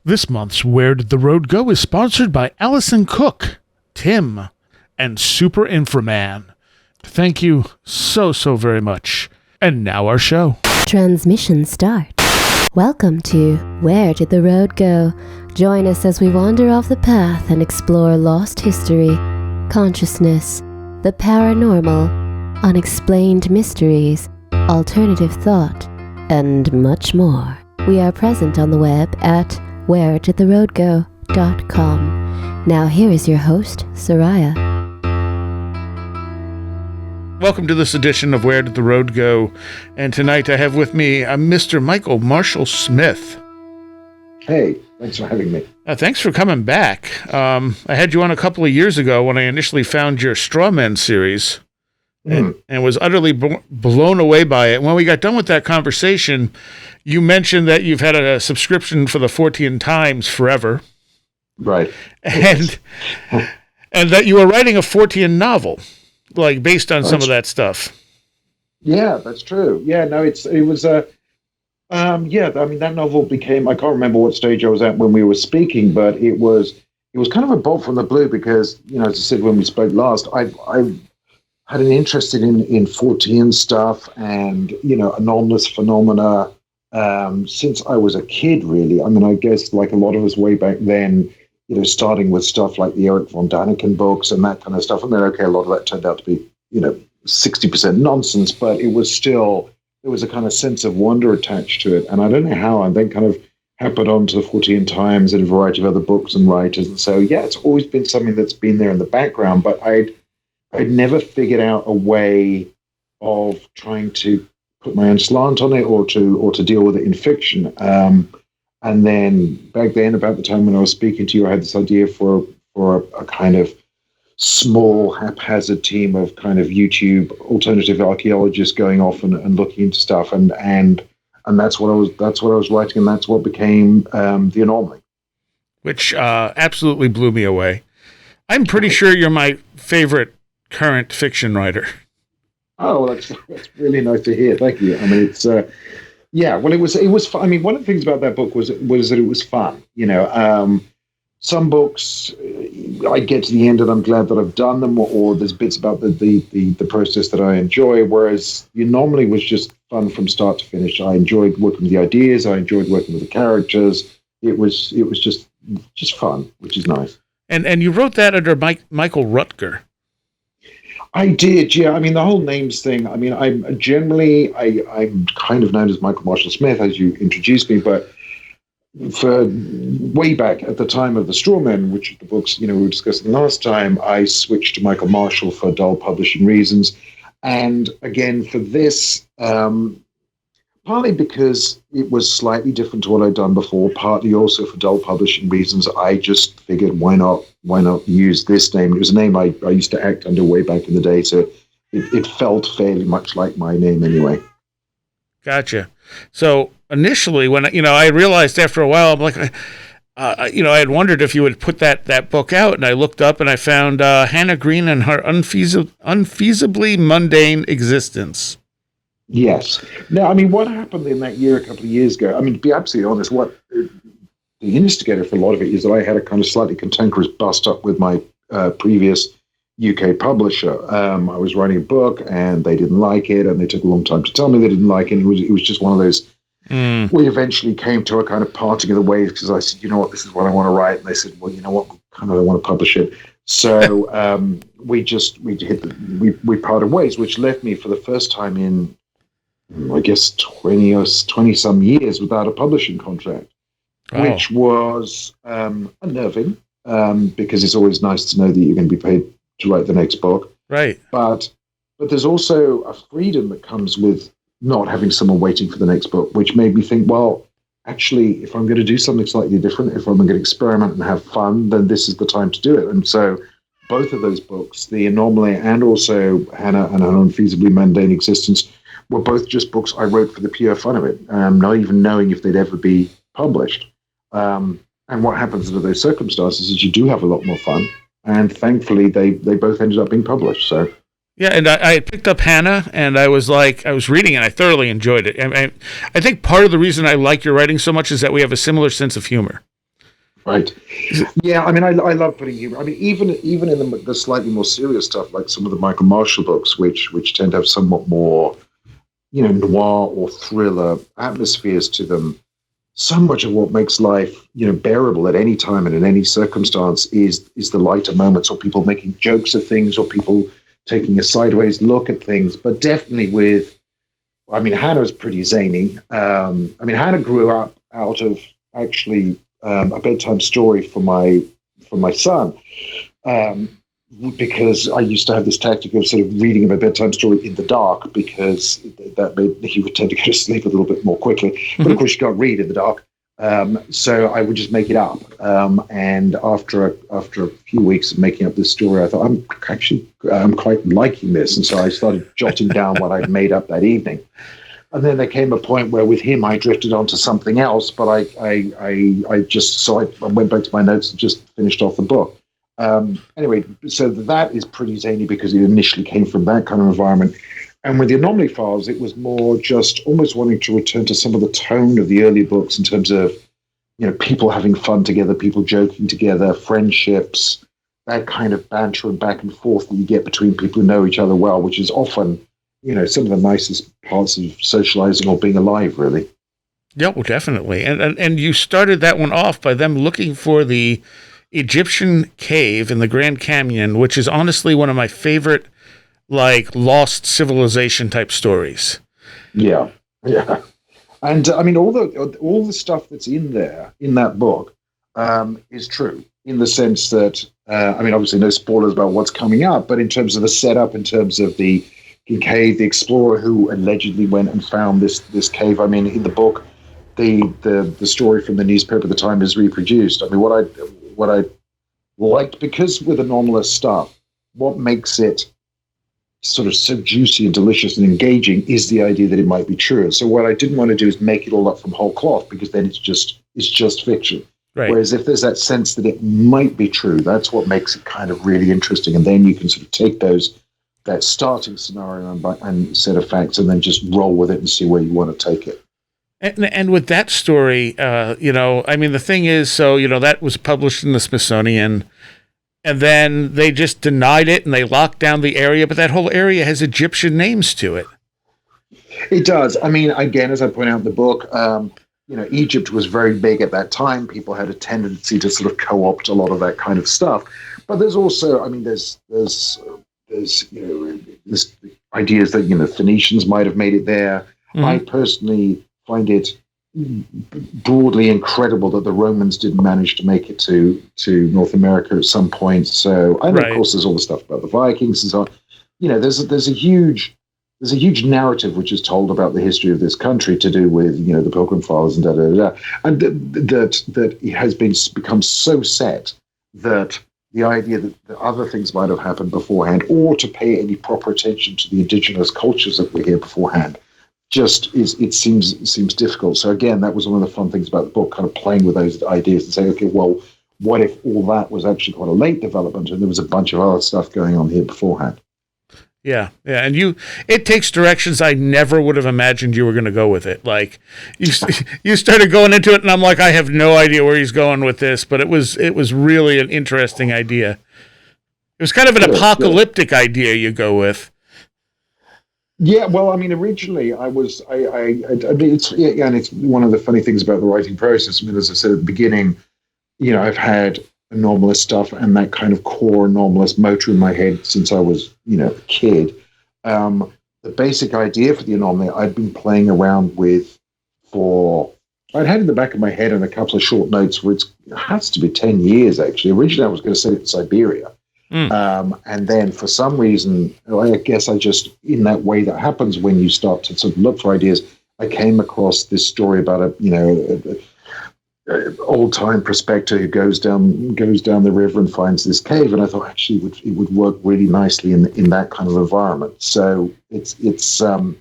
This month's Where Did the Road Go is sponsored by Allison Cook, Tim, and Super Inframan. Thank you so very much. And now our show. Transmission start. Welcome to Where Did the Road Go? Join us as we wander off the path and explore lost history, consciousness, the paranormal, unexplained mysteries, alternative thought, and much more. We are present on the web at wheredidtheroadgo.com. Now here is your host, Seriah. Welcome to this edition of Where Did the Road Go? And tonight I have with me Mr. Michael Marshall Smith. Hey, thanks for having me. Thanks for coming back. I had you on a couple of years ago when I initially found your Straw Men series and was utterly blown away by it. When we got done with that conversation, you mentioned that you've had a subscription for the Fortean Times forever. Right. And that you were writing a Fortean novel, like based on some of that stuff. Yeah, that's true. Yeah, no, it was I mean, that novel became, I can't remember what stage I was at when we were speaking, but it was kind of a bolt from the blue because, you know, as I said when we spoke last, I've had an interest in Fortean stuff and, you know, anomalous phenomena since I was a kid, really. I mean, I guess like a lot of us way back then, you know, starting with stuff like the Eric von Daniken books and that kind of stuff. And then, okay, a lot of that turned out to be, you know, 60% nonsense, but it was still, there was a kind of sense of wonder attached to it. And I don't know how, I then kind of happened onto the Fortean Times and a variety of other books and writers. And so, yeah, it's always been something that's been there in the background, but I'd never figured out a way of trying to put my own slant on it or to deal with it in fiction. And then back then, about the time when I was speaking to you, I had this idea for a kind of small, haphazard team of kind of YouTube alternative archaeologists going off and looking into stuff, and that's what I was writing, and that's what became the Anomaly, which absolutely blew me away. I'm pretty sure you're my favorite current fiction writer. Oh, that's really nice to hear. Thank you. I mean, it's yeah. Well, it was fun. I mean, one of the things about that book was that it was fun. You know, some books I get to the end and I'm glad that I've done them, or there's bits about the process that I enjoy. Whereas the Anomaly was just fun from start to finish. I enjoyed working with the ideas. I enjoyed working with the characters. It was just fun, which is nice. And you wrote that under Michael Rutger. I did, yeah. I mean, the whole names thing. I mean, I'm kind of known as Michael Marshall Smith, as you introduced me, but for way back at the time of the Straw Men, which are the books, you know, we were discussing last time, I switched to Michael Marshall for dull publishing reasons. And again, for this, partly because it was slightly different to what I'd done before, partly also for dull publishing reasons, I just figured why not use this name. It was a name I used to act under way back in the day, so it felt fairly much like my name anyway. Gotcha. So initially, when I realized after a while, I'm like, I had wondered if you would put that book out, and I looked up and I found Hannah Green and her unfeasibly mundane existence. Yes. Now, I mean, what happened in that year a couple of years ago? I mean, to be absolutely honest, what the instigator for a lot of it is that I had a kind of slightly cantankerous bust up with my previous UK publisher. I was writing a book and they didn't like it, and they took a long time to tell me they didn't like it. It was just one of those. We eventually came to a kind of parting of the ways because I said, you know what, this is what I want to write, and they said, well, you know what, kind of I want to publish it. So we parted ways, which left me for the first time in, I guess, 20 some years without a publishing contract, which was unnerving because it's always nice to know that you're going to be paid to write the next book. Right. But there's also a freedom that comes with not having someone waiting for the next book, which made me think, well, actually, if I'm going to do something slightly different, if I'm going to experiment and have fun, then this is the time to do it. And so both of those books, The Anomaly and also Hannah and Her Unfeasibly Mundane Existence, were both just books I wrote for the pure fun of it, not even knowing if they'd ever be published. And what happens under those circumstances is you do have a lot more fun. And thankfully, they both ended up being published. So Yeah, and I had picked up Hannah, and I was reading, and I thoroughly enjoyed it. And I think part of the reason I like your writing so much is that we have a similar sense of humor. Right. Yeah, I mean, I love putting humor. I mean, even in the slightly more serious stuff, like some of the Michael Marshall books, which tend to have somewhat more, noir or thriller atmospheres to them. So much of what makes life, bearable at any time and in any circumstance is the lighter moments, or people making jokes of things, or people taking a sideways look at things. But definitely I mean, Hannah's pretty zany. I mean, Hannah grew up out of actually a bedtime story for my son, um, because I used to have this tactic of sort of reading him a bedtime story in the dark, because that made he would tend to go to sleep a little bit more quickly. But of course, you can't read in the dark, so I would just make it up. And after a few weeks of making up this story, I thought I'm quite liking this, and so I started jotting down what I'd made up that evening. And then there came a point where with him I drifted onto something else, but I went back to my notes and just finished off the book. Anyway, so that is pretty zany because it initially came from that kind of environment. And with the Anomaly Files, it was more just almost wanting to return to some of the tone of the early books in terms of, people having fun together, people joking together, friendships, that kind of banter and back and forth that you get between people who know each other well, which is often some of the nicest parts of socializing or being alive, really. Yeah, well, definitely. And you started that one off by them looking for the Egyptian cave in the Grand Canyon, which is honestly one of my favorite, like, lost civilization type stories. Yeah. And I mean, all the stuff that's in there in that book is true, in the sense that I mean, obviously, no spoilers about what's coming up, but in terms of the setup, in terms of the cave, the explorer who allegedly went and found this cave. I mean, in the book, the story from the newspaper at the time is reproduced. I mean, what I liked, because with anomalous stuff, what makes it sort of so juicy and delicious and engaging is the idea that it might be true. So what I didn't want to do is make it all up from whole cloth, because then it's just fiction. Right. Whereas if there's that sense that it might be true, that's what makes it kind of really interesting. And then you can sort of take that starting scenario and set of facts, and then just roll with it and see where you want to take it. And with that story, I mean, the thing is, so, that was published in the Smithsonian, and then they just denied it and they locked down the area, but that whole area has Egyptian names to it. It does. I mean, again, as I point out in the book, Egypt was very big at that time. People had a tendency to sort of co-opt a lot of that kind of stuff. But there's also, I mean, there's this ideas that Phoenicians might have made it there. Mm-hmm. I personally find it broadly incredible that the Romans didn't manage to make it to North America at some point. So, and of course, there's all the stuff about the Vikings and so on. There's a huge narrative which is told about the history of this country to do with the Pilgrim Fathers and and that it has become so set that the idea that other things might have happened beforehand, or to pay any proper attention to the indigenous cultures that were here beforehand, it seems difficult. So again, that was one of the fun things about the book, kind of playing with those ideas and saying, okay, well, what if all that was actually quite a late development and there was a bunch of other stuff going on here beforehand? Yeah, and it takes directions I never would have imagined you were going to go with it. Like, you started going into it, and I'm like, I have no idea where he's going with this, but it was really an interesting idea. It was kind of an apocalyptic idea you go with. Yeah, well, I mean, originally and it's one of the funny things about the writing process. I mean, as I said at the beginning, I've had anomalous stuff and that kind of core anomalous motor in my head since I was, a kid. The basic idea for the Anomaly I'd been playing around with I'd had in the back of my head and a couple of short notes where it has to be 10 years, actually. Originally, I was going to set it in Siberia. And then for some reason, I guess I just, in that way that happens when you start to sort of look for ideas, I came across this story about a old-time prospector who goes down the river and finds this cave, and I thought actually it would work really nicely in that kind of environment. So it's and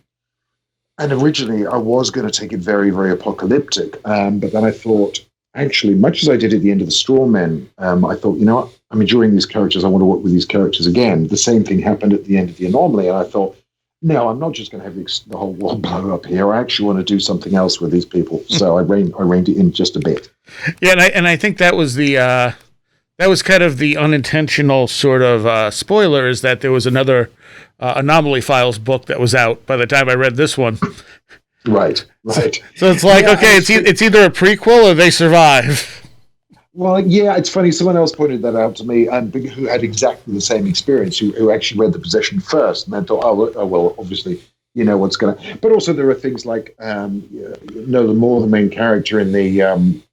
originally I was going to take it very, very apocalyptic, but then I thought, actually, much as I did at the end of the Straw Men, I thought, what? I'm enjoying these characters. I want to work with these characters again. The same thing happened at the end of the Anomaly, and I thought, no, I'm not just going to have the whole world blow up here. I actually want to do something else with these people. So I reined it in just a bit. Yeah, and I think that was that was kind of the unintentional sort of spoiler, is that there was another Anomaly Files book that was out by the time I read this one. Right. So it's like, okay, it's either a prequel or they survive. Well, yeah, it's funny. Someone else pointed that out to me, and who had exactly the same experience, who actually read the possession first, and then thought, oh well, obviously, you know what's going to. But also, there are things like Nolan Moore, the main character in the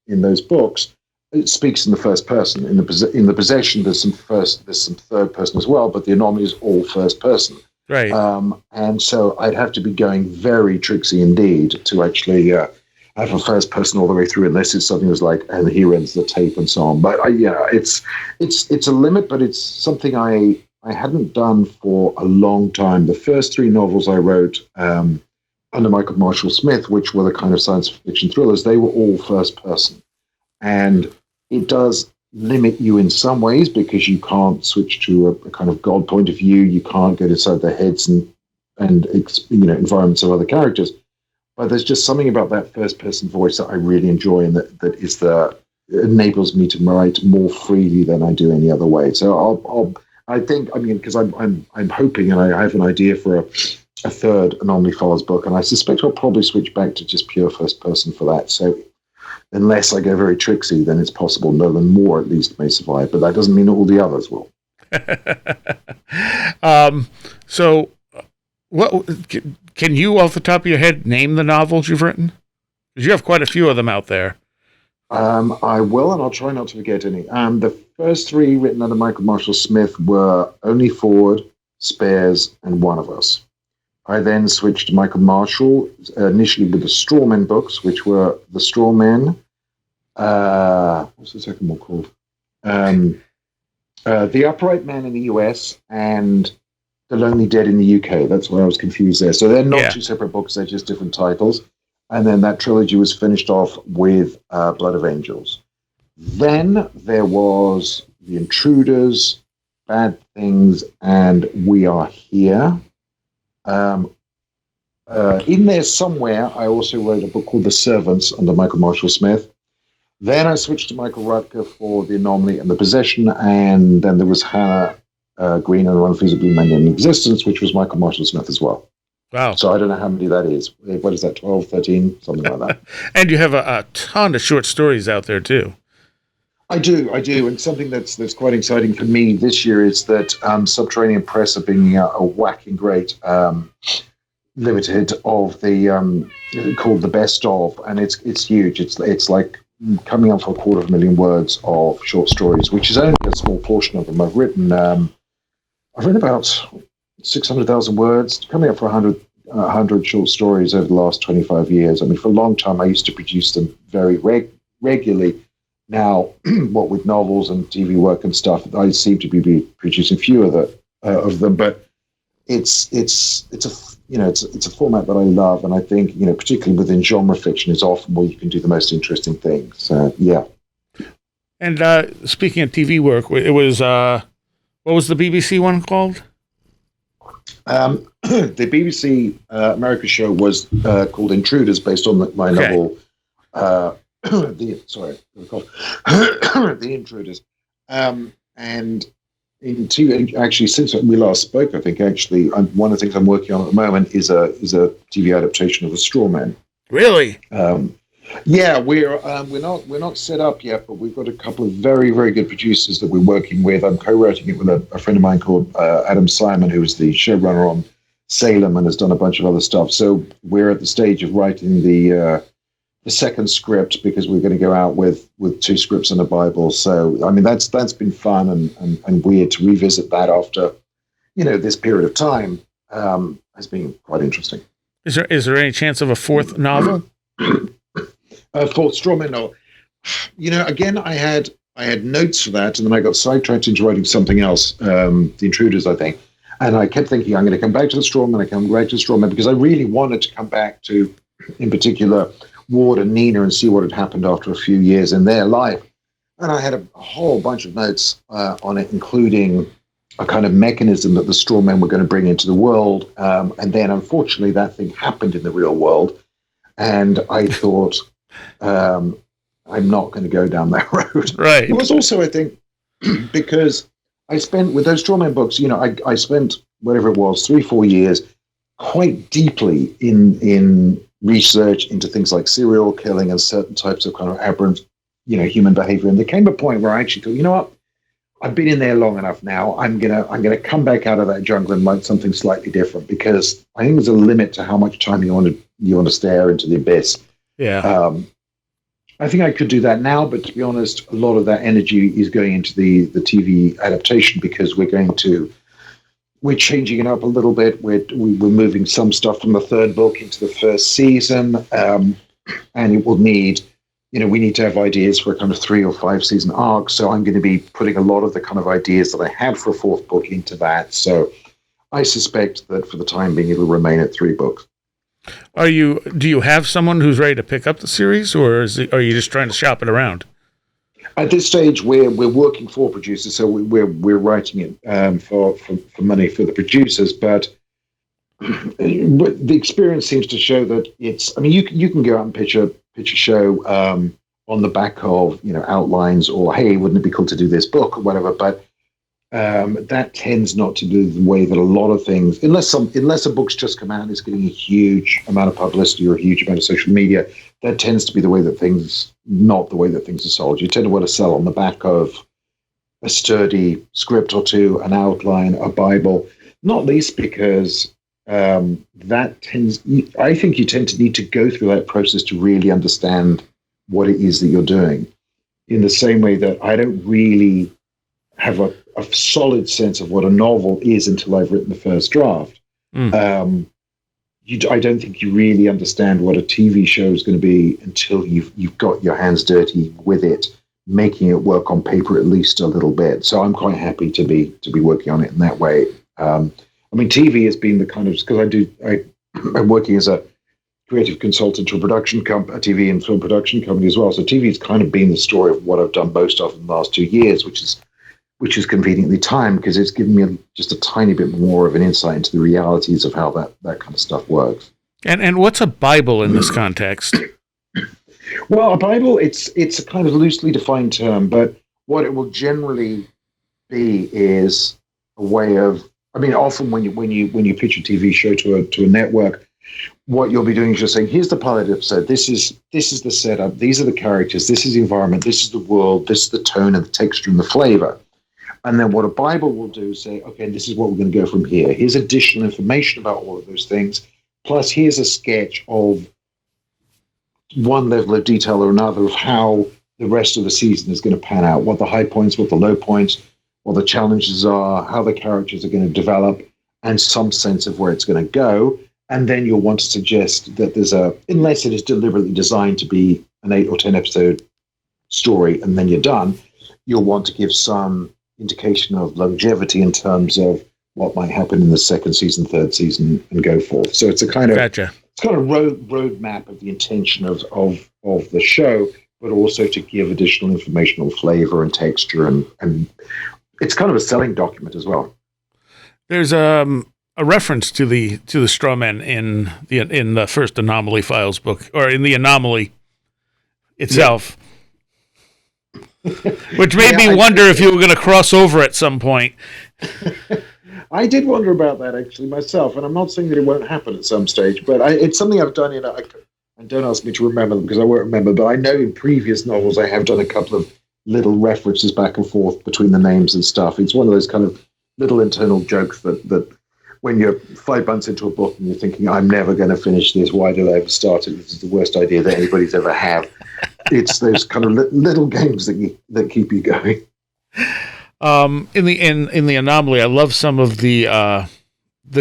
in those books, it speaks in the first person. In the possession, there's some third person as well, but the Anomaly is all first person. Right. And so I'd have to be going very tricksy indeed to actually have a first person all the way through, unless it's something that's like, and he ends the tape and so on. But it's a limit, but it's something I hadn't done for a long time. The first 3 novels I wrote under Michael Marshall Smith, which were the kind of science fiction thrillers, they were all first person. And it does limit you in some ways because you can't switch to a kind of God point of view. You can't get inside the heads and environments of other characters. But there's just something about that first-person voice that I really enjoy, and that enables me to write more freely than I do any other way. So because I'm hoping, and I have an idea for a third Anomaly Files book, and I suspect I'll probably switch back to just pure first-person for that. So unless I go very tricksy, then it's possible Nolan Moore at least may survive, but that doesn't mean all the others will. So what can you, off the top of your head, name the novels you've written? Because you have quite a few of them out there. I will, and I'll try not to forget any. The first 3 written under Michael Marshall Smith were Only Ford, Spares, and One of Us. I then switched to Michael Marshall, initially with the Strawmen books, which were The Strawmen. What's the second one called? The Upright Man in the US and The Lonely Dead in the UK. That's where I was confused there. So they're not 2 separate books, they're just different titles. And then that trilogy was finished off with Blood of Angels. Then there was The Intruders, Bad Things, and We Are Here. In there somewhere, I also wrote a book called The Servants under Michael Marshall Smith. Then I switched to Michael Rutger for The Anomaly and The Possession, and then there was Hannah Green and Unfeasibly Many in Existence, which was Michael Marshall Smith as well. Wow. So I don't know how many that is. What is that, 12, 13, something like that? And you have a ton of short stories out there, too. I do. And something that's quite exciting for me this year is that Subterranean Press are bringing out a whacking great limited of the called The Best Of, and it's huge. It's like coming up for 250,000 words of short stories, which is only a small portion of them. I've written about 600,000 words, coming up for 100 short stories over the last 25 years. I mean, for a long time, I used to produce them very regularly. Now, what with novels and TV work and stuff, I seem to be producing fewer of them. But it's a format that I love, and I think particularly within genre fiction is often where you can do the most interesting things. Yeah. And speaking of TV work, it was what was the BBC one called? The BBC America show was called Intruders, based on my novel. The Intruders, and actually, since we last spoke, I think one of the things I'm working on at the moment is a TV adaptation of The Strawmen. Really? Yeah, we're not set up yet, but we've got a couple of very, very good producers that we're working with. I'm co-writing it with a friend of mine called Adam Simon, who is the showrunner on Salem and has done a bunch of other stuff. So we're at the stage of writing the second script, because we're going to go out with 2 scripts and a Bible. So I mean that's been fun and weird to revisit that after this period of time has been quite interesting. Is there any chance of a 4th novel? Fourth Strawman novel. Again, I had notes for that, and then I got sidetracked into writing something else, The Intruders, I think. And I kept thinking, I'm going to come back to The Strawman, because I really wanted to come back to, in particular, Ward and Nina and see what had happened after a few years in their life. And I had a whole bunch of notes on it, including a kind of mechanism that the straw men were going to bring into the world. And then, unfortunately, that thing happened in the real world. And I thought, I'm not going to go down that road. Right. It was also, I think, because I spent, with those straw man books, I spent, whatever it was, 3-4 years quite deeply in research into things like serial killing and certain types of kind of aberrant, human behavior. And there came a point where I actually thought, you know what? I've been in there long enough now. I'm gonna come back out of that jungle and write something slightly different, because I think there's a limit to how much time you want to stare into the abyss. Yeah. I think I could do that now, but to be honest, a lot of that energy is going into the TV adaptation, because we're changing it up a little bit. We're moving some stuff from the third book into the first season, and it will need. We need to have ideas for a kind of 3 or 5 season arc. So I'm going to be putting a lot of the kind of ideas that I had for a 4th book into that. So I suspect that for the time being, it'll remain at 3 books. Do you have someone who's ready to pick up the series, or are you just trying to shop it around? At this stage, we're working for producers, so we're writing it for money for the producers. But the experience seems to show that it's. I mean, you can go out and pitch a show on the back of outlines, or hey, wouldn't it be cool to do this book or whatever? But that tends not to be the way that a lot of things, unless a book's just come out and it's getting a huge amount of publicity or a huge amount of social media, that tends to be the way that things, not the way that things are sold. You tend to want to sell on the back of a sturdy script or two, an outline, a Bible, not least because that tends, I think you tend to need to go through that process to really understand what it is that you're doing. In the same way that I don't really have a solid sense of what a novel is until I've written the first draft. I don't think you really understand what a TV show is going to be until you've got your hands dirty with it, making it work on paper at least a little bit. So I'm quite happy to be working on it in that way. I mean, TV has been the kind of, because I'm working as a creative consultant to a TV and film production company as well. So TV has kind of been the story of what I've done most of in the last 2 years, which is conveniently timed, because it's given me just a tiny bit more of an insight into the realities of how that kind of stuff works. And what's a Bible in this context? Well, a Bible, it's a kind of loosely defined term, but what it will generally be is a way of, I mean, often when you pitch a TV show to a network, what you'll be doing is just saying, here's the pilot episode, this is the setup, these are the characters, this is the environment, this is the world, this is the tone and the texture and the flavor. And then what a Bible will do is say, okay, this is what we're going to go from here. Here's additional information about all of those things. Plus, here's a sketch of one level of detail or another of how the rest of the season is going to pan out, what the high points, what the low points, what the challenges are, how the characters are going to develop, and some sense of where it's going to go. And then you'll want to suggest that unless it is deliberately designed to be an 8 or 10 episode story and then you're done, you'll want to give some indication of longevity in terms of what might happen in the second season, third season, and go forth. So it's a kind of Gotcha. It's kind of roadmap of the intention of the show, but also to give additional informational flavor and texture, and it's kind of a selling document as well. There's a reference to the straw men in the first Anomaly Files book, or in the Anomaly itself. Yeah. Which made me wonder if you were going to cross over at some point. I did wonder about that actually myself, and I'm not saying that it won't happen at some stage, but it's something I've done. And don't ask me to remember them because I won't remember. But I know in previous novels I have done a couple of little references back and forth between the names and stuff. It's one of those kind of little internal jokes that when you're 5 months into a book and you're thinking, I'm never going to finish this. Why did I ever start it? This is the worst idea that anybody's ever had. It's those kind of little games that keep you going. In the Anomaly, I love some of the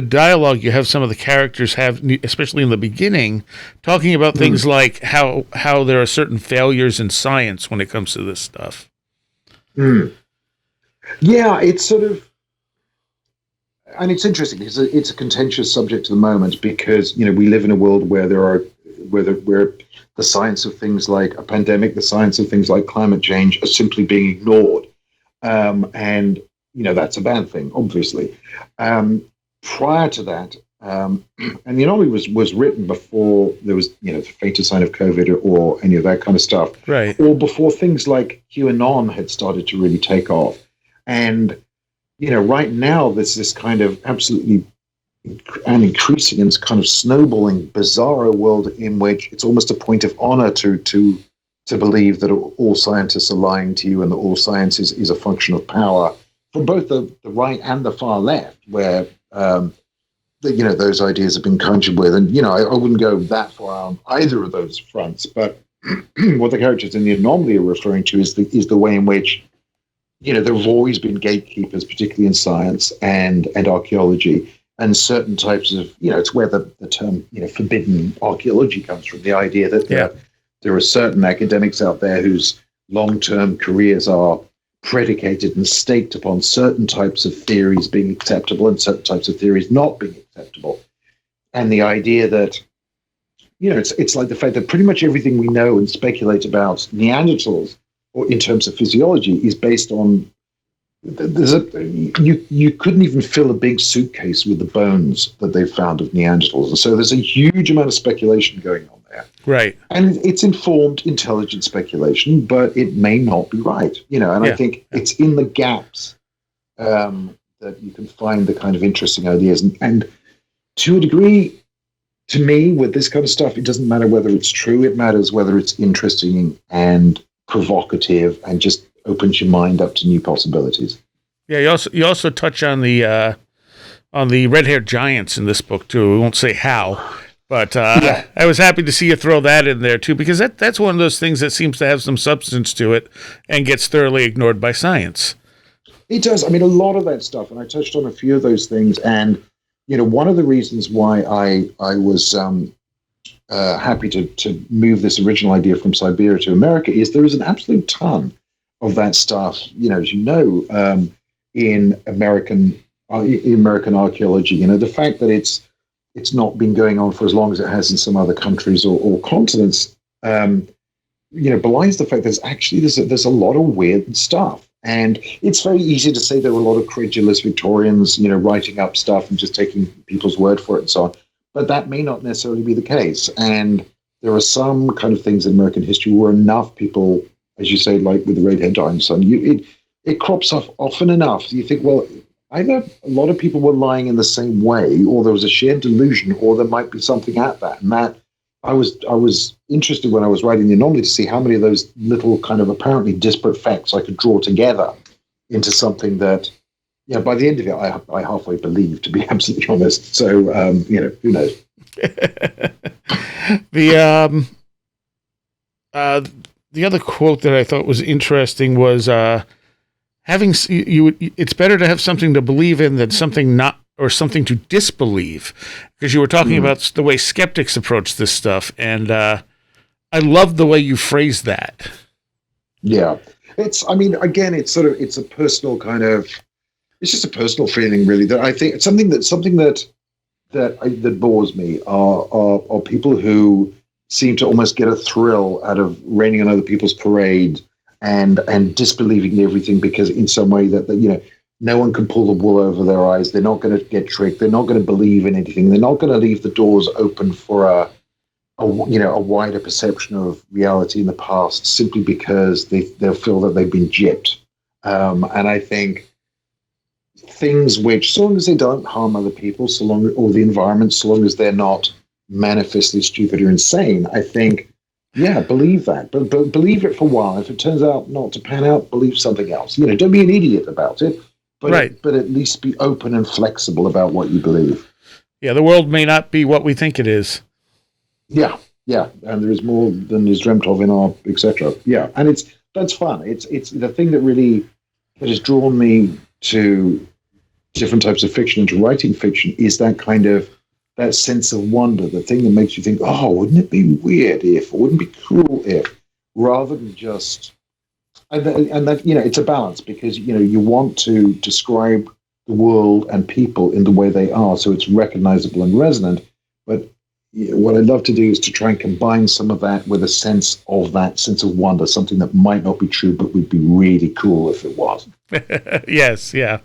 dialogue you have. Some of the characters have, especially in the beginning, talking about things like how there are certain failures in science when it comes to this stuff. Yeah, it's sort of, and it's interesting because it's a contentious subject at the moment because we live in a world where where the science of things like a pandemic, the science of things like climate change are simply being ignored. And that's a bad thing, obviously. Prior to that, and the Anomaly was written before there was, the faintest sign of COVID or any of that kind of stuff. Right. Or before things like QAnon had started to really take off. And, right now there's this kind of absolutely and increasing and kind of snowballing bizarro world in which it's almost a point of honor to believe that all scientists are lying to you and that all science is a function of power from both the right and the far left, where those ideas have been conjured with. And I wouldn't go that far on either of those fronts, but what the characters in the Anomaly are referring to is the way in which there have always been gatekeepers, particularly in science and archaeology, and certain types of, it's where the term, forbidden archaeology comes from, the idea that there are certain academics out there whose long-term careers are predicated and staked upon certain types of theories being acceptable and certain types of theories not being acceptable. And the idea that, it's like the fact that pretty much everything we know and speculate about Neanderthals, or in terms of physiology, is based on you couldn't even fill a big suitcase with the bones that they've found of Neanderthals. And so there's a huge amount of speculation going on there. Right. And it's informed, intelligent speculation, but it may not be right. I think it's in the gaps that you can find the kind of interesting ideas. And to a degree, to me, with this kind of stuff, it doesn't matter whether it's true. It matters whether it's interesting and provocative and just opens your mind up to new possibilities. Yeah, you also touch on the red-haired giants in this book too. We won't say how, but I was happy to see you throw that in there too, because that's one of those things that seems to have some substance to it and gets thoroughly ignored by science. It does. I mean, a lot of that stuff, and I touched on a few of those things. And one of the reasons why I was happy to move this original idea from Siberia to America is there is an absolute ton of that stuff, as in American archaeology. The fact that it's not been going on for as long as it has in some other countries or continents, belies the fact that there's a lot of weird stuff. And it's very easy to say there were a lot of credulous Victorians, writing up stuff and just taking people's word for it and so on. But that may not necessarily be the case. And there are some kind of things in American history where enough people, as you say, like with the red-haired dinosaur, it crops up often enough. You think, well, either a lot of people were lying in the same way, or there was a shared delusion, or there might be something at that. And that I was interested when I was writing the Anomaly to see how many of those little kind of apparently disparate facts I could draw together into something that, by the end of it, I halfway believed, to be absolutely honest. So, who knows? The other quote that I thought was interesting was it's better to have something to believe in than something not, or something to disbelieve, because you were talking about the way skeptics approach this stuff, and I love the way you phrased that. Yeah, it's a personal kind of, it's just a personal feeling, really, that I think it's something that bores me are people who seem to almost get a thrill out of raining on other people's parade and disbelieving everything because in some way that no one can pull the wool over their eyes. They're not going to get tricked. They're not going to believe in anything. They're not going to leave the doors open for a wider perception of reality in the past simply because they'll feel that they've been gypped. And I think things which, so long as they don't harm other people, or the environment, so long as they're not manifestly stupid or insane, I think, believe that. But believe it for a while. If it turns out not to pan out, believe something else. Don't be an idiot about it. But, right. But at least be open and flexible about what you believe. Yeah, the world may not be what we think it is. Yeah, and there is more than is dreamt of in our, etc. Yeah, and that's fun. It's the thing that has drawn me to different types of fiction and to writing fiction is that sense of wonder, the thing that makes you think, oh, wouldn't it be weird if, or wouldn't it be cool if, rather than just. And that it's a balance because you want to describe the world and people in the way they are, so it's recognizable and resonant. But what I'd love to do is to try and combine some of that with a sense of wonder, something that might not be true, but would be really cool if it was. Yes, yeah.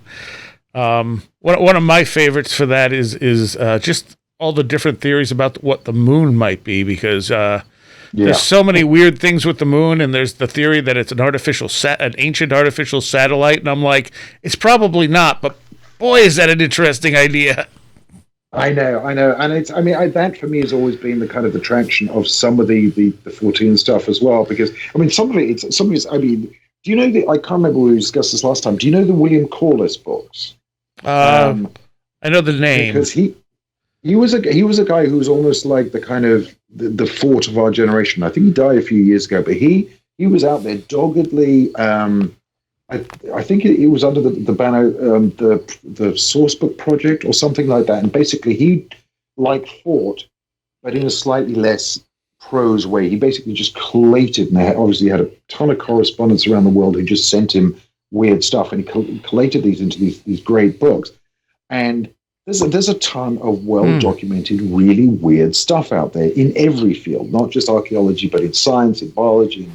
One of my favorites for that is just all the different theories about what the moon might be, because there's so many weird things with the moon, and there's the theory that it's an ancient artificial satellite, and I'm like, it's probably not, but boy, is that an interesting idea. I know, and that for me has always been the kind of attraction of some of the Fortean stuff as well, because some of it, do you know I can't remember we discussed this last time. Do you know the William Corliss books? I know the name because he was a guy who was almost like the kind of the Fort of our generation. I think he died a few years ago, but he was out there doggedly. I think it was under the banner, the Sourcebook Project or something like that. And basically, he, like Fort, but in a slightly less prose way, he basically just collated, and obviously had a ton of correspondence around the world who just sent him weird stuff, and he collated these into these great books. And there's a ton of well-documented, really weird stuff out there in every field, not just archaeology, but in science, in biology,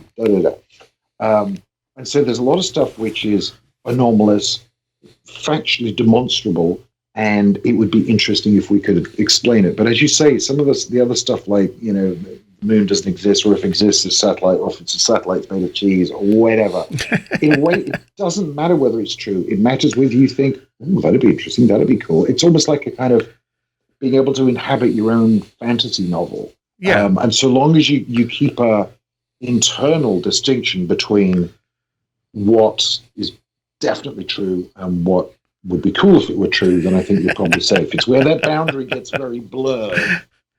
and so there's a lot of stuff which is anomalous, factually demonstrable, and it would be interesting if we could explain it. But as you say, some of the other stuff, like, the moon doesn't exist, or if it exists, it's satellite, or if it's a satellite made of cheese, or whatever. In a way, it doesn't matter whether it's true. It matters whether you think, that'd be interesting, that'd be cool. It's almost like a kind of being able to inhabit your own fantasy novel. Yeah. And so long as you keep a internal distinction between what is definitely true and what would be cool if it were true, then I think you're probably safe. It's where that boundary gets very blurred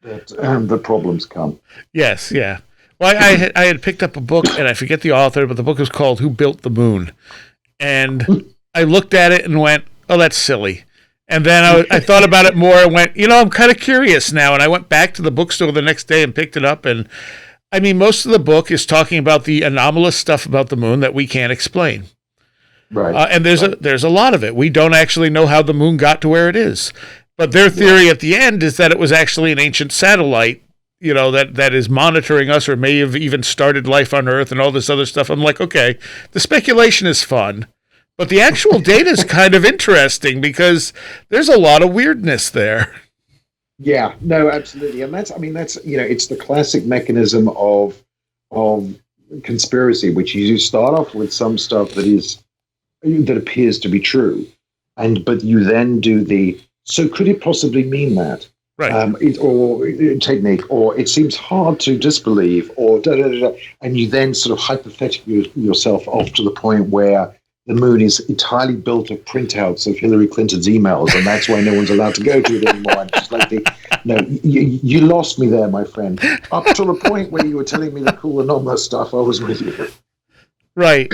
that the problems come. Yes, yeah. Well, I had picked up a book, and I forget the author, but the book was called Who Built the Moon? And I looked at it and went, oh, that's silly. And then I thought about it more and went, I'm kind of curious now. And I went back to the bookstore the next day and picked it up, and most of the book is talking about the anomalous stuff about the moon that we can't explain. Right. And there's a lot of it. We don't actually know how the moon got to where it is. But their theory at the end is that it was actually an ancient satellite, that is monitoring us, or may have even started life on Earth and all this other stuff. I'm like, okay, the speculation is fun, but the actual data is kind of interesting because there's a lot of weirdness there. Yeah, no, absolutely. And that's it's the classic mechanism of conspiracy, which is you start off with some stuff that appears to be true, but you then do so could it possibly mean that? Right. Or technique, or it seems hard to disbelieve, or and you then sort of hypothetically yourself off to the point where the moon is entirely built of printouts of Hillary Clinton's emails, and that's why no one's allowed to go to it anymore. I'm just like, you lost me there, my friend. Up to the point where you were telling me the cool anomalous stuff, I was with you. Right.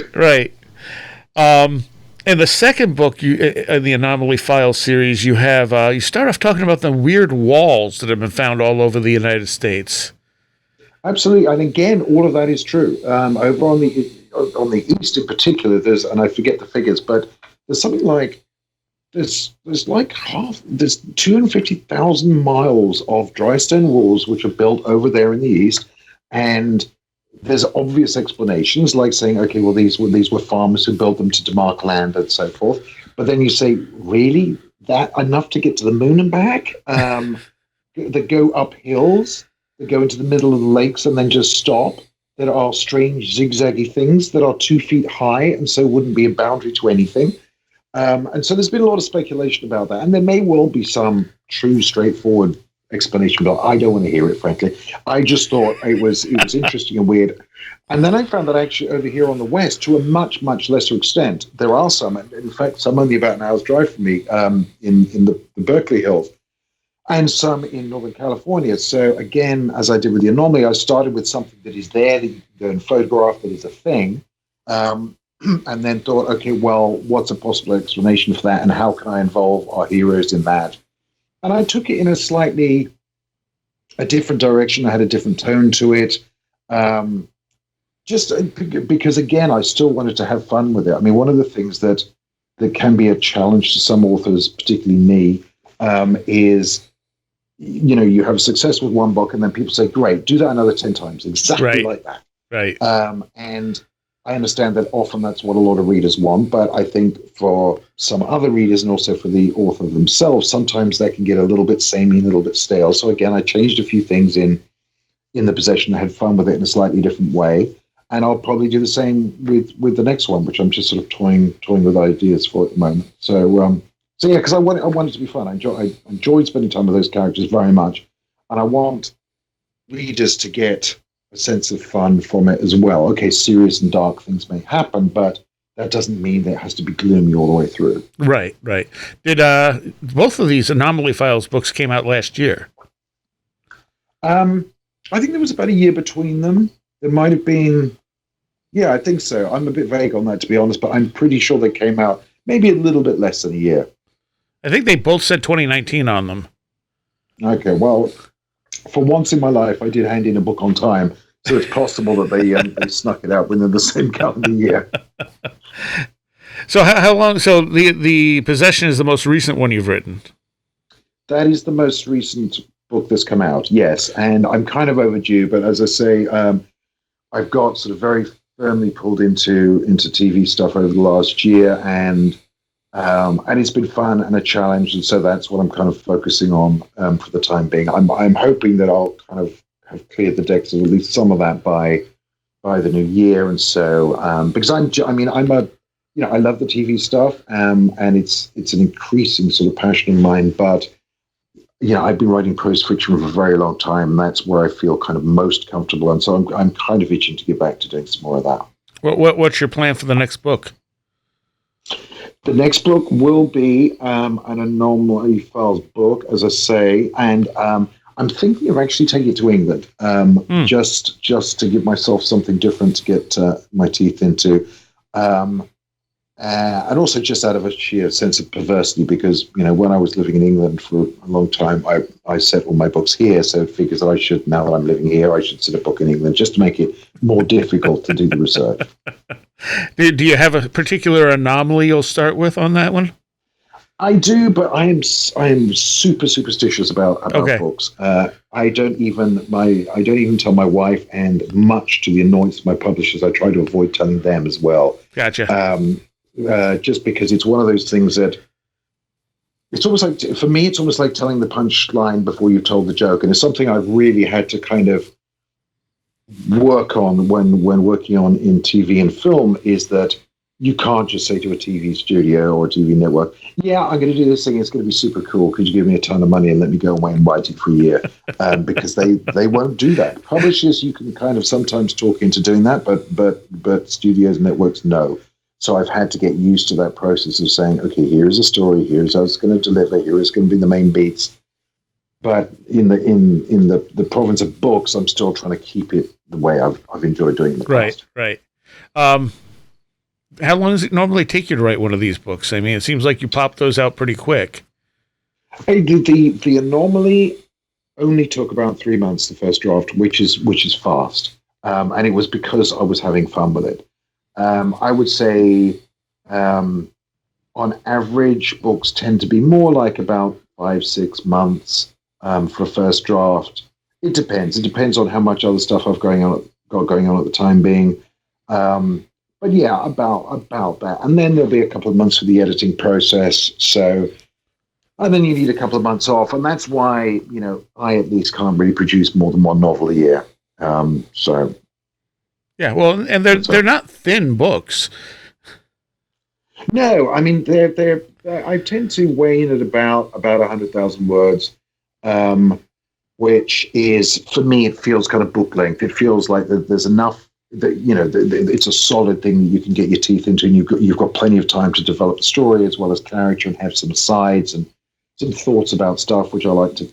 In the second book, in the Anomaly Files series, you have you start off talking about the weird walls that have been found all over the United States. Absolutely, and again, all of that is true. Over on the east, in particular, and I forget the figures, but there's something like there's 250,000 miles of dry stone walls which are built over there in the east, and there's obvious explanations, like saying, okay, well, these were farmers who built them to demarc land and so forth. But then you say, really? That enough to get to the moon and back? That go up hills, that go into the middle of the lakes and then just stop? That are strange zigzaggy things that are 2 feet high and so wouldn't be a boundary to anything. And so there's been a lot of speculation about that. And there may well be some true, straightforward explanation, but I don't want to hear it, frankly. I just thought it was interesting and weird. And then I found that actually over here on the west, to a much, much lesser extent, there are some, in fact, some only about an hour's drive from me, in the Berkeley Hills, and some in Northern California. So again, as I did with the Anomaly, I started with something that is there, that you can go and photograph, that is a thing, and then thought, okay, well, what's a possible explanation for that, and how can I involve our heroes in that? And I took it in a different direction. I had a different tone to it, just because, again, I still wanted to have fun with it. I mean, one of the things that can be a challenge to some authors, particularly me, is you have success with one book, and then people say, "Great, do that another 10 times, exactly like that." Right. And I understand that often that's what a lot of readers want, but I think for some other readers and also for the author themselves, sometimes that can get a little bit samey, a little bit stale. So again, I changed a few things in the possession. I had fun with it in a slightly different way, and I'll probably do the same with the next one, which I'm just sort of toying with ideas for at the moment. So yeah, because I want it to be fun. I enjoyed spending time with those characters very much, and I want readers to get a sense of fun from it as well. Okay, serious and dark things may happen, but that doesn't mean that it has to be gloomy all the way through. Right. Did both of these Anomaly Files books came out last year? I think there was about a year between them. There might have been, yeah, I think so. I'm a bit vague on that, to be honest, but I'm pretty sure they came out maybe a little bit less than a year. I think they both said 2019 on them. Okay, well, for once in my life, I did hand in a book on time, so it's possible that they snuck it out within the same calendar year. So how long? So the Possession is the most recent one you've written. That is the most recent book that's come out, yes, and I'm kind of overdue. But as I say, I've got sort of very firmly pulled into TV stuff over the last year, and it's been fun and a challenge, and so that's what I'm kind of focusing on for the time being. I'm hoping that I'll kind of have cleared the decks of at least some of that by the new year, and so because I love the TV stuff, and it's an increasing sort of passion of mine, but I've been writing prose fiction for a very long time, and that's where I feel kind of most comfortable, and so I'm kind of itching to get back to doing some more of that. What's your plan for the next book? The next book will be an Anomaly Files book, as I say, and I'm thinking of actually taking it to England, just to give myself something different to get my teeth into, and also just out of a sheer sense of perversity, because when I was living in England for a long time, I set all my books here, so it figures that I should, now that I'm living here, I should set a book in England just to make it more difficult to do the research. Do you have a particular anomaly you'll start with on that one? I do, but I am super superstitious about books. I don't even tell my wife, and much to the annoyance of my publishers, I try to avoid telling them as well. Gotcha. Just because it's one of those things that it's almost like, for me, it's almost like telling the punchline before you've told the joke, and it's something I've really had to kind of work on when working on in TV and film, is that you can't just say to a TV studio or a TV network, yeah, I'm going to do this thing, it's going to be super cool, could you give me a ton of money and let me go away and write it for a year? Because they won't do that. Publishers, you can kind of sometimes talk into doing that, but studios and networks, no. So I've had to get used to that process of saying, okay, here's a story, here's how it's going to deliver, here is going to be the main beats. But in the province of books, I'm still trying to keep it the way I've enjoyed doing it in the past. Right. How long does it normally take you to write one of these books? I mean, it seems like you pop those out pretty quick. The Anomaly only took about 3 months, the first draft, which is fast, and it was because I was having fun with it. I would say, on average, books tend to be more like about 5-6 months for a first draft. It depends. It depends on how much other stuff I've got going on at the time being. But yeah, about that. And then there'll be a couple of months for the editing process. So, and then you need a couple of months off. And that's why, I at least can't really produce more than one novel a year. So. Yeah, well, and they're not thin books. No, I mean, they're I tend to weigh in at about 100,000 words, which is, for me, it feels kind of book length. It feels like there's enough that, it's a solid thing that you can get your teeth into, and you've got plenty of time to develop the story as well as character and have some asides and some thoughts about stuff, which I like to,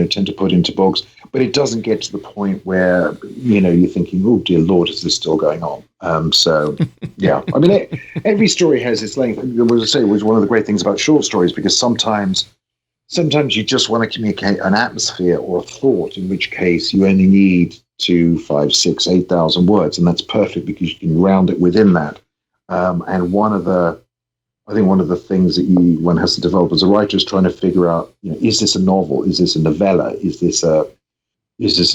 tend to put into books. But it doesn't get to the point where, you're thinking, oh, dear Lord, is this still going on? So, yeah. I mean, every story has its length. As I say, it was one of the great things about short stories, because sometimes you just want to communicate an atmosphere or a thought, in which case you only need 2, 5, 6, 8,000 words, and that's perfect because you can round it within that. And one of the I think one of the things that one has to develop as a writer is trying to figure out, is this a novel? Is this a novella? Is this a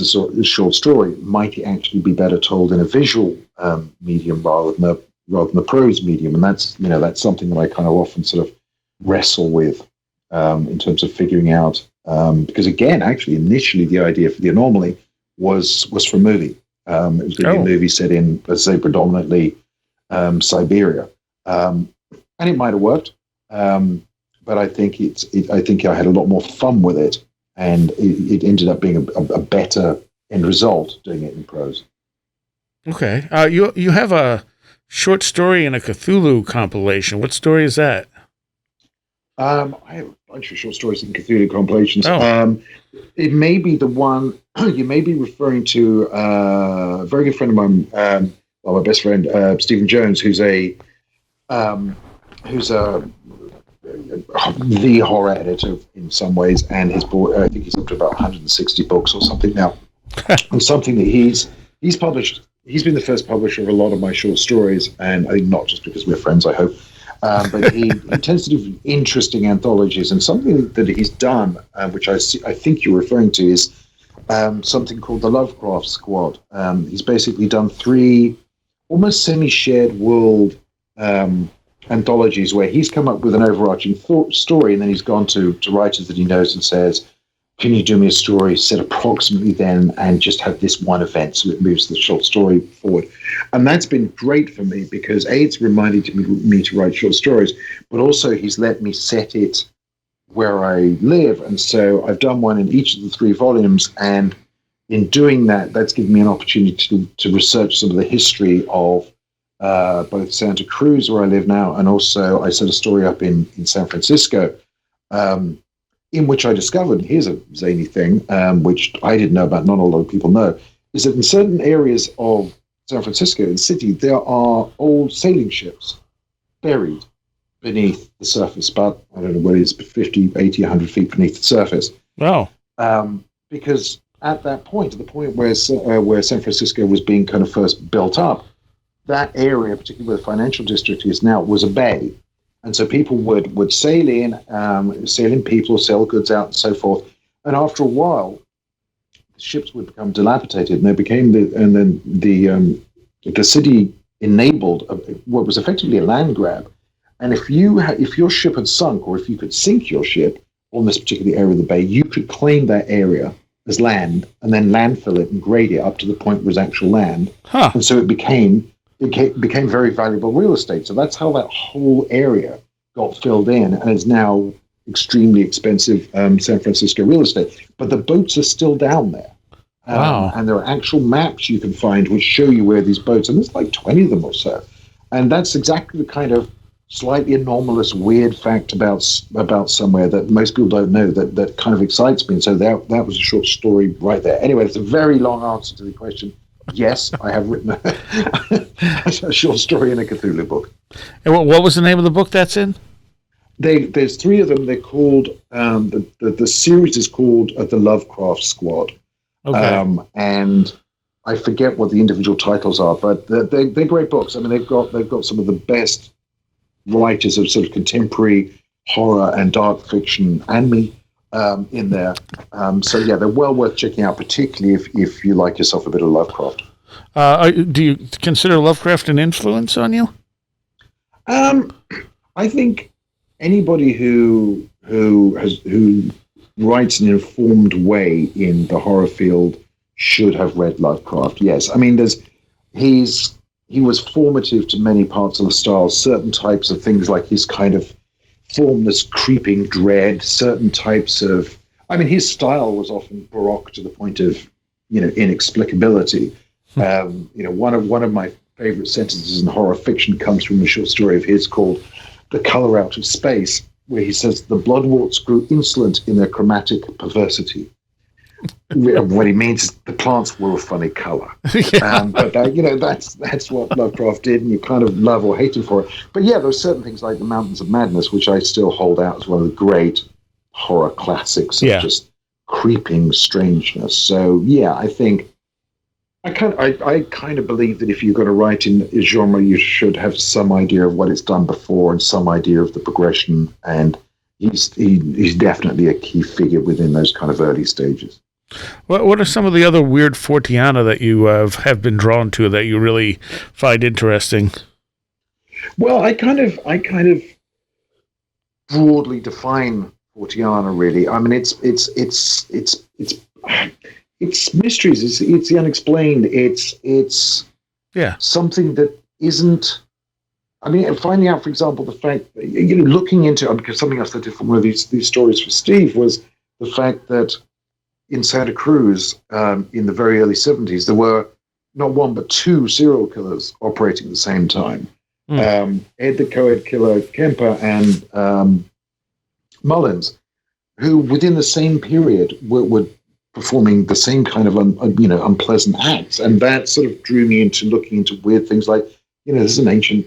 sort of short story? Might it actually be better told in a visual medium rather than a prose medium? And that's something that I kind of often sort of wrestle with in terms of figuring out. Because again, actually, initially the idea for the Anomaly was for a movie. It was going to be a movie set in, let's say, predominantly Siberia, and it might have worked. But I think I think I had a lot more fun with it, and it ended up being a better end result doing it in prose. Okay, you have a short story in a Cthulhu compilation. What story is that? I have a bunch of short stories in Cthulhu compilations. Oh. It may be the one you may be referring to. A very good friend of mine, my best friend, Stephen Jones, who's the horror editor in some ways, and his book, I think he's up to about 160 books or something now. And something that he's published. He's been the first publisher of a lot of my short stories, and I think not just because we're friends, I hope. But he tends to do interesting anthologies, and something that he's done, which I think you're referring to, is something called the Lovecraft Squad. He's basically done 3 almost semi-shared world anthologies where he's come up with an overarching story, and then he's gone to writers that he knows and says, can you do me a story set approximately then and just have this one event so it moves the short story forward? And that's been great for me because it's reminded me to write short stories, but also he's let me set it where I live. And so I've done one in each of the 3 volumes, and in doing that, that's given me an opportunity to research some of the history of both Santa Cruz, where I live now, and also I set a story up in San Francisco, in which I discovered, here's a zany thing, which I didn't know about, not a lot of people know, is that in certain areas of San Francisco, the city, there are old sailing ships buried beneath the surface, but I don't know what it is, 50, 80, 100 feet beneath the surface. Wow. Because at that point, at the point where San Francisco was being kind of first built up, that area, particularly where the financial district is now, was a bay. And so people would sail in people, sell goods out, and so forth. And after a while, the ships would become dilapidated, and the city enabled what was effectively a land grab. And if your ship had sunk, or if you could sink your ship on this particular area of the bay, you could claim that area as land, and then landfill it and grade it up to the point where it was actual land. Huh. And so it became very valuable real estate. So that's how that whole area got filled in, and is now extremely expensive San Francisco real estate. But the boats are still down there. Wow. And there are actual maps you can find which show you where these boats, and there's like 20 of them or so. And that's exactly the kind of slightly anomalous, weird fact about somewhere that most people don't know that kind of excites me. And so that was a short story right there. Anyway, it's a very long answer to the question. Yes, I have written a short story in a Cthulhu book. And what was the name of the book that's in? There's 3 of them. They're called, the series is called The Lovecraft Squad. Okay. And I forget what the individual titles are, but they're great books. I mean, they've got some of the best writers of sort of contemporary horror and dark fiction and me in there. So yeah, they're well worth checking out, particularly if you like yourself a bit of Lovecraft. Do you consider Lovecraft an influence on you? I think anybody who writes in an informed way in the horror field should have read Lovecraft. Yes, I mean, he was formative to many parts of the style. Certain types of things, like his kind of formless, creeping dread. Certain types of, I mean, his style was often baroque to the point of, inexplicability. One of my favorite sentences in horror fiction comes from a short story of his called "The Color Out of Space," where he says the bloodworts grew insolent in their chromatic perversity. What he means is the plants were a funny color. Yeah. But that's what Lovecraft did, and you kind of love or hate him for it. But yeah, there are certain things like The Mountains of Madness, which I still hold out as one of the great horror classics of just creeping strangeness. So yeah, I think I kind of believe that if you're going to write in a genre, you should have some idea of what it's done before and some idea of the progression. And he's definitely a key figure within those kind of early stages. What are some of the other weird Forteana that you have been drawn to that you really find interesting? Well, I kind of broadly define Forteana. Really, I mean, it's mysteries. It's the unexplained. It's Yeah. something that isn't. I mean, finding out, for example, the fact that, looking into, because something else I did from one of these stories for Steve was the fact that in Santa Cruz, in the very early 70s, there were not one but two serial killers operating at the same time. Ed the co-ed killer Kemper and Mullins, who within the same period were performing the same kind of unpleasant acts, and that sort of drew me into looking into weird things like, there's an ancient,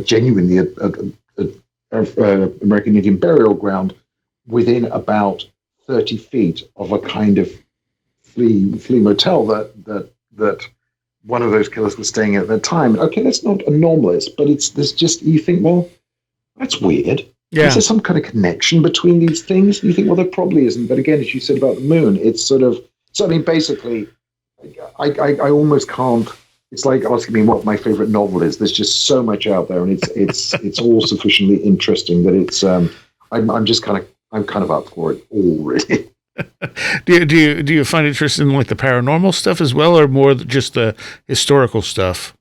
genuinely American Indian burial ground within about 30 feet of a kind of flea motel that one of those killers was staying at that time. Okay, that's not anomalous, but there's just, you think, well, that's weird. Yeah. Is there some kind of connection between these things? And you think, well, there probably isn't. But again, as you said about the moon, it's sort of, so I mean, basically, I almost can't, it's like asking me what my favorite novel is. There's just so much out there, and it's all sufficiently interesting that it's, I'm kind of up for it all, really. Do you find interest in like the paranormal stuff as well, or more just the historical stuff?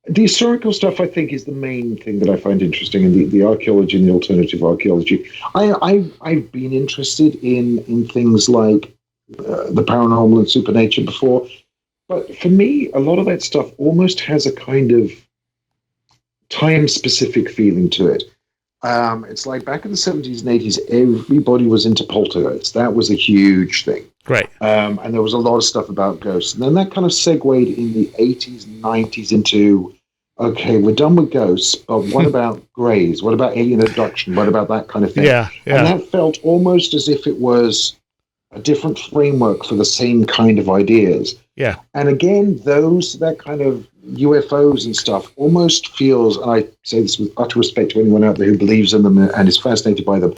The historical stuff, I think, is the main thing that I find interesting, and the archaeology and the alternative archaeology. I've been interested in things like the paranormal and supernature before, but for me, a lot of that stuff almost has a kind of time-specific feeling to it. It's like back in the 70s and 80s, everybody was into poltergeists. That was a huge thing. Right. And there was a lot of stuff about ghosts. And then that kind of segued in the 80s and 90s into, okay, we're done with ghosts, but what about greys? What about alien abduction? What about that kind of thing? Yeah. And that felt almost as if it was a different framework for the same kind of ideas. Yeah. And again, that kind of UFOs and stuff almost feels, and I say this with utter respect to anyone out there who believes in them and is fascinated by them,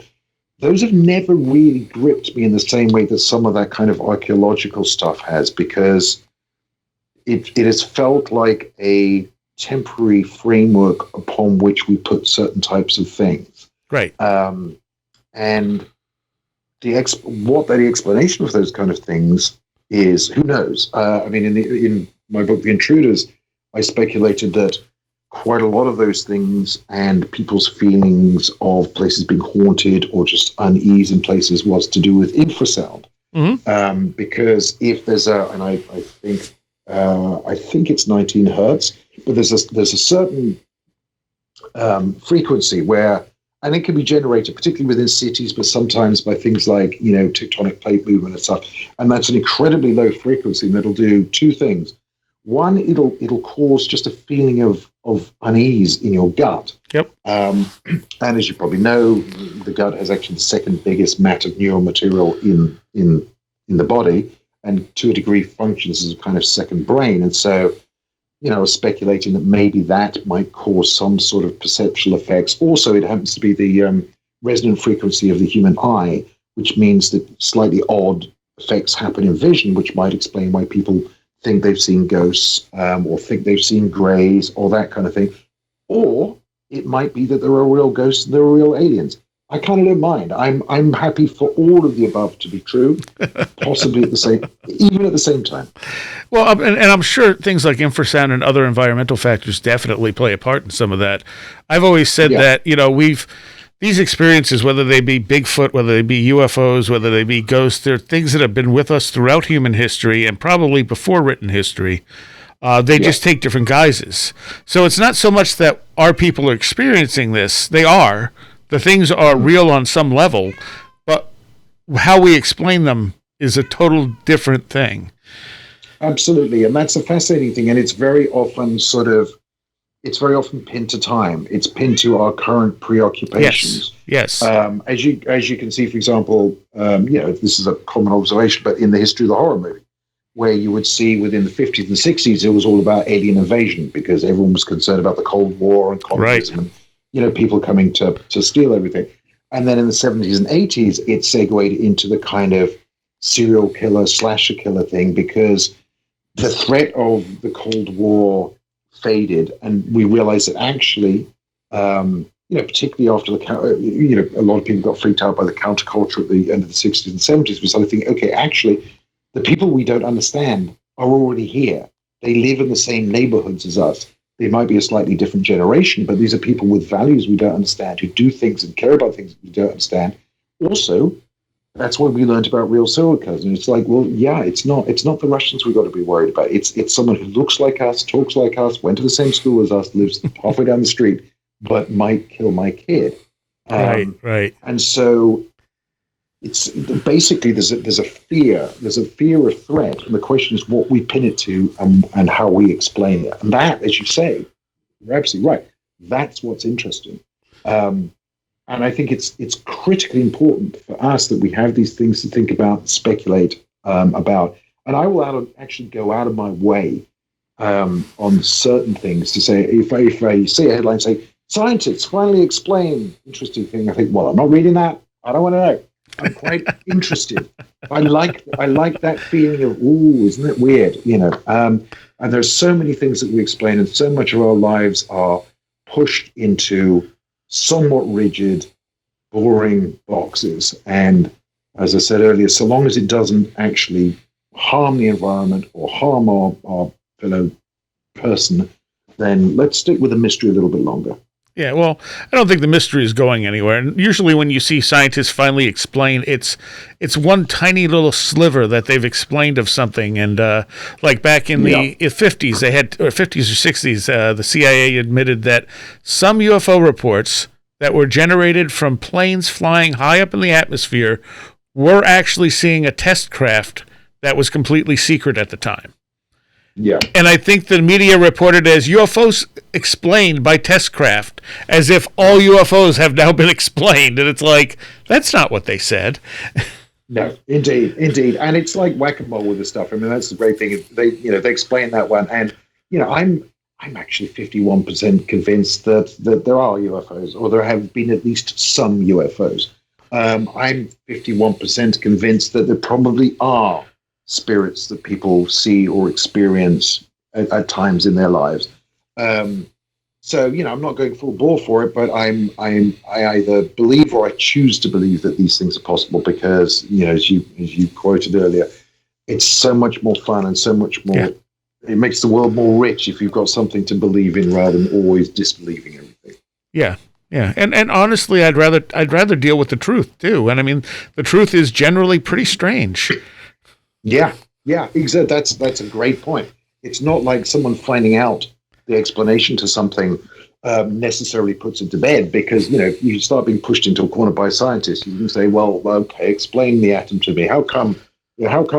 those have never really gripped me in the same way that some of that kind of archaeological stuff has, because it has felt like a temporary framework upon which we put certain types of things. Right. And what the explanation of those kind of things is, who knows? I mean, in my book, The Intruders, I speculated that quite a lot of those things and people's feelings of places being haunted or just unease in places was to do with infrasound. Mm-hmm. Because if there's I think it's 19 hertz, but there's a certain frequency where, and it can be generated particularly within cities, but sometimes by things like, tectonic plate movement and stuff. And that's an incredibly low frequency, and it'll do two things. One, it'll cause just a feeling of unease in your gut. Yep. And as you probably know, the gut has actually the second biggest mat of neuromaterial in the body, and to a degree functions as a kind of second brain. And so, speculating that maybe that might cause some sort of perceptual effects. Also, it happens to be the resonant frequency of the human eye, which means that slightly odd effects happen in vision, which might explain why people think they've seen ghosts, or think they've seen greys, or that kind of thing. Or it might be that there are real ghosts and there are real aliens. I kind of don't mind. I'm happy for all of the above to be true, possibly at the same time. Well, and I'm sure things like infrasound and other environmental factors definitely play a part in some of that. I've always said that, these experiences, whether they be Bigfoot, whether they be UFOs, whether they be ghosts, they're things that have been with us throughout human history and probably before written history. They just take different guises. So it's not so much that our people are experiencing this. They are. The things are real on some level, but how we explain them is a total different thing. Absolutely. And that's a fascinating thing. And it's very often it's very often pinned to time. It's pinned to our current preoccupations. Yes. As you can see, for example, this is a common observation, but in the history of the horror movie, where you would see within the 50s and 60s, it was all about alien invasion because everyone was concerned about the Cold War and communism and, people coming to steal everything. And then in the 70s and 80s, it segued into the kind of serial killer, slasher killer thing because the threat of the Cold War faded, and we realized that actually, particularly after a lot of people got freaked out by the counterculture at the end of the 60s and 70s, we started thinking, okay, actually, the people we don't understand are already here. They live in the same neighborhoods as us. They might be a slightly different generation, but these are people with values we don't understand, who do things and care about things we don't understand. Also, that's when we learned about real serial killers. And it's like, well, yeah, it's not the Russians we've got to be worried about. It's someone who looks like us, talks like us, went to the same school as us, lives halfway down the street, but might kill my kid. Right. And so it's basically there's a fear of threat, and the question is what we pin it to and how we explain it. And that, as you say, you're absolutely right. That's what's interesting. And I think it's critically important for us that we have these things to think about, speculate about. And I will actually go out of my way on certain things to say, if I see a headline say, scientists finally explain interesting thing, I think, well, I'm not reading that. I don't want to know. I'm quite interested. I like that feeling of, ooh, isn't it weird? And there's so many things that we explain, and so much of our lives are pushed into somewhat rigid, boring boxes. And as I said earlier, so long as it doesn't actually harm the environment or harm our fellow person, then let's stick with the mystery a little bit longer. Yeah, well, I don't think the mystery is going anywhere. And usually when you see scientists finally explain, it's one tiny little sliver that they've explained of something. And like back in the 50s, or 50s or 60s, the CIA admitted that some UFO reports that were generated from planes flying high up in the atmosphere were actually seeing a test craft that was completely secret at the time. Yeah. And I think the media reported as UFOs explained by test craft, as if all UFOs have now been explained. And it's like, that's not what they said. No, indeed. And it's like whack-a-mole with this stuff. I mean, that's the great thing. They explain that one. And, I'm actually 51% convinced that there are UFOs, or there have been at least some UFOs. I'm 51% convinced that there probably are spirits that people see or experience at times in their lives. So, I'm not going full bore for it, but I either believe or I choose to believe that these things are possible because, as you quoted earlier, it's so much more fun and so much more. Yeah. It makes the world more rich if you've got something to believe in rather than always disbelieving everything. Yeah. Yeah, and honestly, I'd rather deal with the truth too. And I mean, the truth is generally pretty strange. Yeah, exactly. That's a great point. It's not like someone finding out the explanation to something necessarily puts it to bed, because you start being pushed into a corner by scientists. You can say, well, okay, explain the atom to me. How come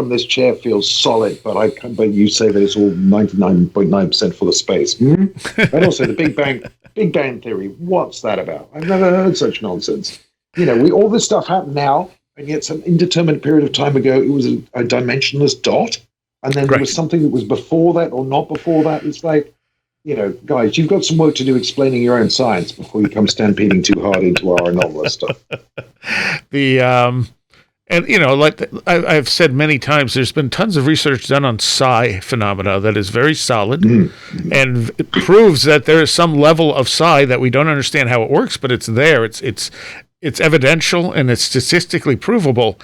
this chair feels solid, but you say that it's all 99.9% full of space? And also the Big Bang Theory. What's that about? I've never heard such nonsense. All this stuff happened now. And yet some indeterminate period of time ago, it was a dimensionless dot. And then there was something that was before that or not before that. It's like, guys, you've got some work to do explaining your own science before you come stampeding too hard into our anomalous stuff. I've said many times, there's been tons of research done on psi phenomena that is very solid and it proves that there is some level of psi that we don't understand how it works, but it's there. It's evidential and it's statistically provable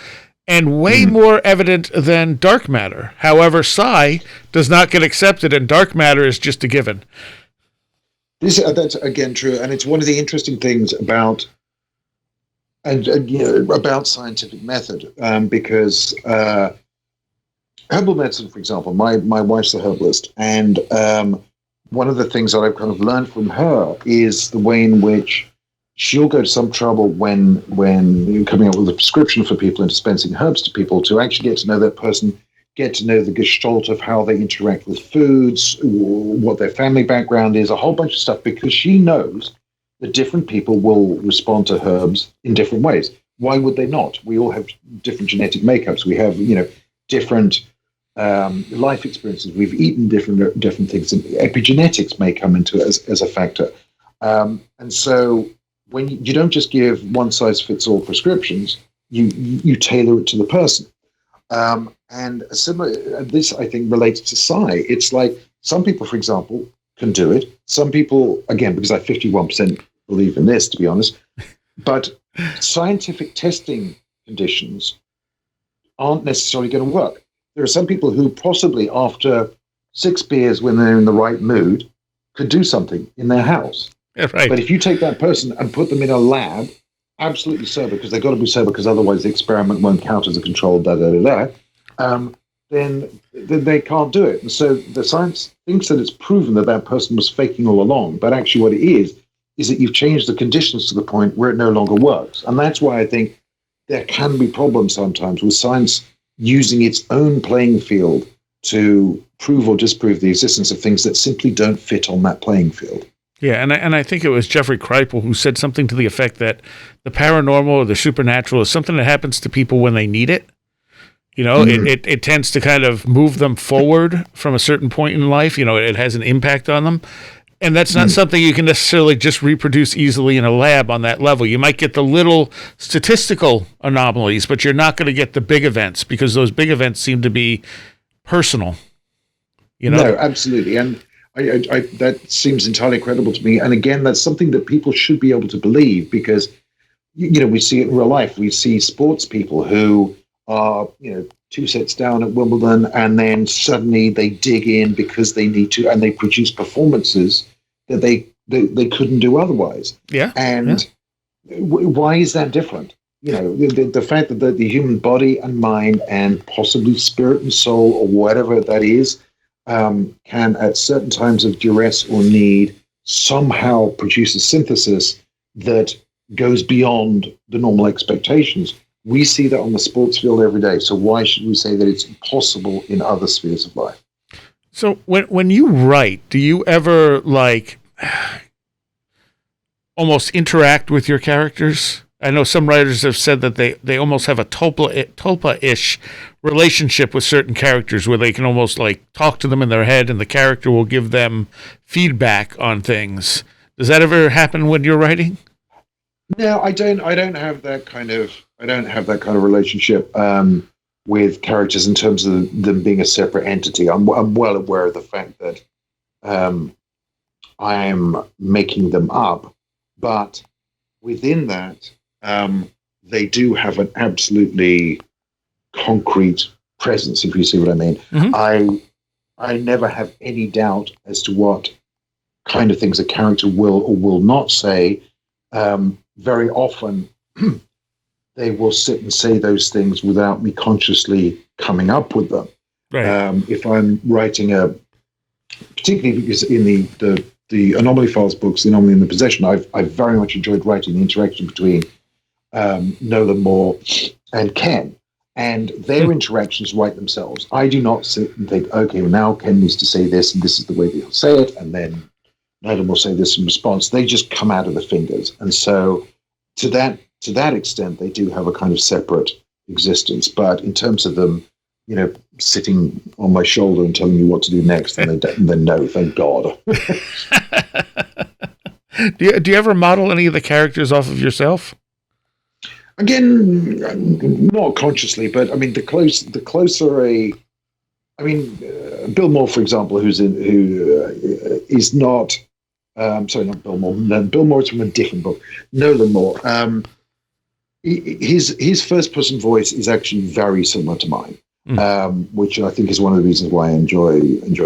and way more evident than dark matter. However, psi does not get accepted and dark matter is just a given. That's again true. And it's one of the interesting things about scientific method, because herbal medicine, for example, my wife's a herbalist. And one of the things that I've kind of learned from her is the way in which she'll go to some trouble when coming up with a prescription for people and dispensing herbs to people to actually get to know that person get to know the gestalt of how they interact with foods, what their family background is, a whole bunch of stuff, because she knows that different people will respond to herbs in different ways. Why would they not? We all have different genetic makeups. We have, different life experiences. We've eaten different things, and epigenetics may come into it as a factor. And so when you don't just give one size fits all prescriptions, you tailor it to the person. And this, I think, relates to psi. It's like some people, for example, can do it. Some people, again, because I 51% believe in this, to be honest, but scientific testing conditions aren't necessarily going to work. There are some people who possibly after 6 beers, when they're in the right mood, could do something in their house. Yeah, right. But if you take that person and put them in a lab, absolutely sober, because they've got to be sober, because otherwise the experiment won't count as a controlled then they can't do it. And so the science thinks that it's proven that person was faking all along, but actually what it is that you've changed the conditions to the point where it no longer works. And that's why I think there can be problems sometimes with science using its own playing field to prove or disprove the existence of things that simply don't fit on that playing field. Yeah, and I think it was Jeffrey Kripal who said something to the effect that the paranormal or the supernatural is something that happens to people when they need it. It tends to kind of move them forward from a certain point in life. It has an impact on them. And that's not something you can necessarily just reproduce easily in a lab on that level. You might get the little statistical anomalies, but you're not going to get the big events, because those big events seem to be personal. No, absolutely. And I that seems entirely credible to me. And again, that's something that people should be able to believe, because, we see it in real life. We see sports people who are, 2 sets down at Wimbledon, and then suddenly they dig in because they need to, and they produce performances that they couldn't do otherwise. Yeah. And why is that different? The fact that the human body and mind and possibly spirit and soul or whatever that is can at certain times of duress or need somehow produce a synthesis that goes beyond the normal expectations. We see that on the sports field every day. So why should we say that it's impossible in other spheres of life? So when you write, do you ever almost interact with your characters? I know some writers have said that they almost have a tulpa-ish relationship with certain characters, where they can almost talk to them in their head, and the character will give them feedback on things. Does that ever happen when you're writing? No, I don't have that kind of relationship with characters in terms of them being a separate entity. I'm well aware of the fact that I'm making them up, but within that, they do have an absolutely concrete presence, if you see what I mean. Mm-hmm. I never have any doubt as to what kind of things a character will or will not say. Very often, they will sit and say those things without me consciously coming up with them. Right. If I'm writing particularly because in the Anomaly Files books, the Anomaly and the Possession, I've very much enjoyed writing the interaction between Nolan Moore and Ken, and their interactions write themselves. I do not sit and think, okay, well, now Ken needs to say this, and this is the way that he'll say it, and then Nolan will say this in response. They just come out of the fingers, and so to that extent, they do have a kind of separate existence. But in terms of them, sitting on my shoulder and telling me what to do next, then no, thank God. Do you ever model any of the characters off of yourself? Again, not consciously, but I mean, the closer Bill Moore, for example, who is not. Sorry, not Bill Moore. No, Bill Moore is from a different book. Nolan Moore. His first person voice is actually very similar to mine, which I think is one of the reasons why I enjoy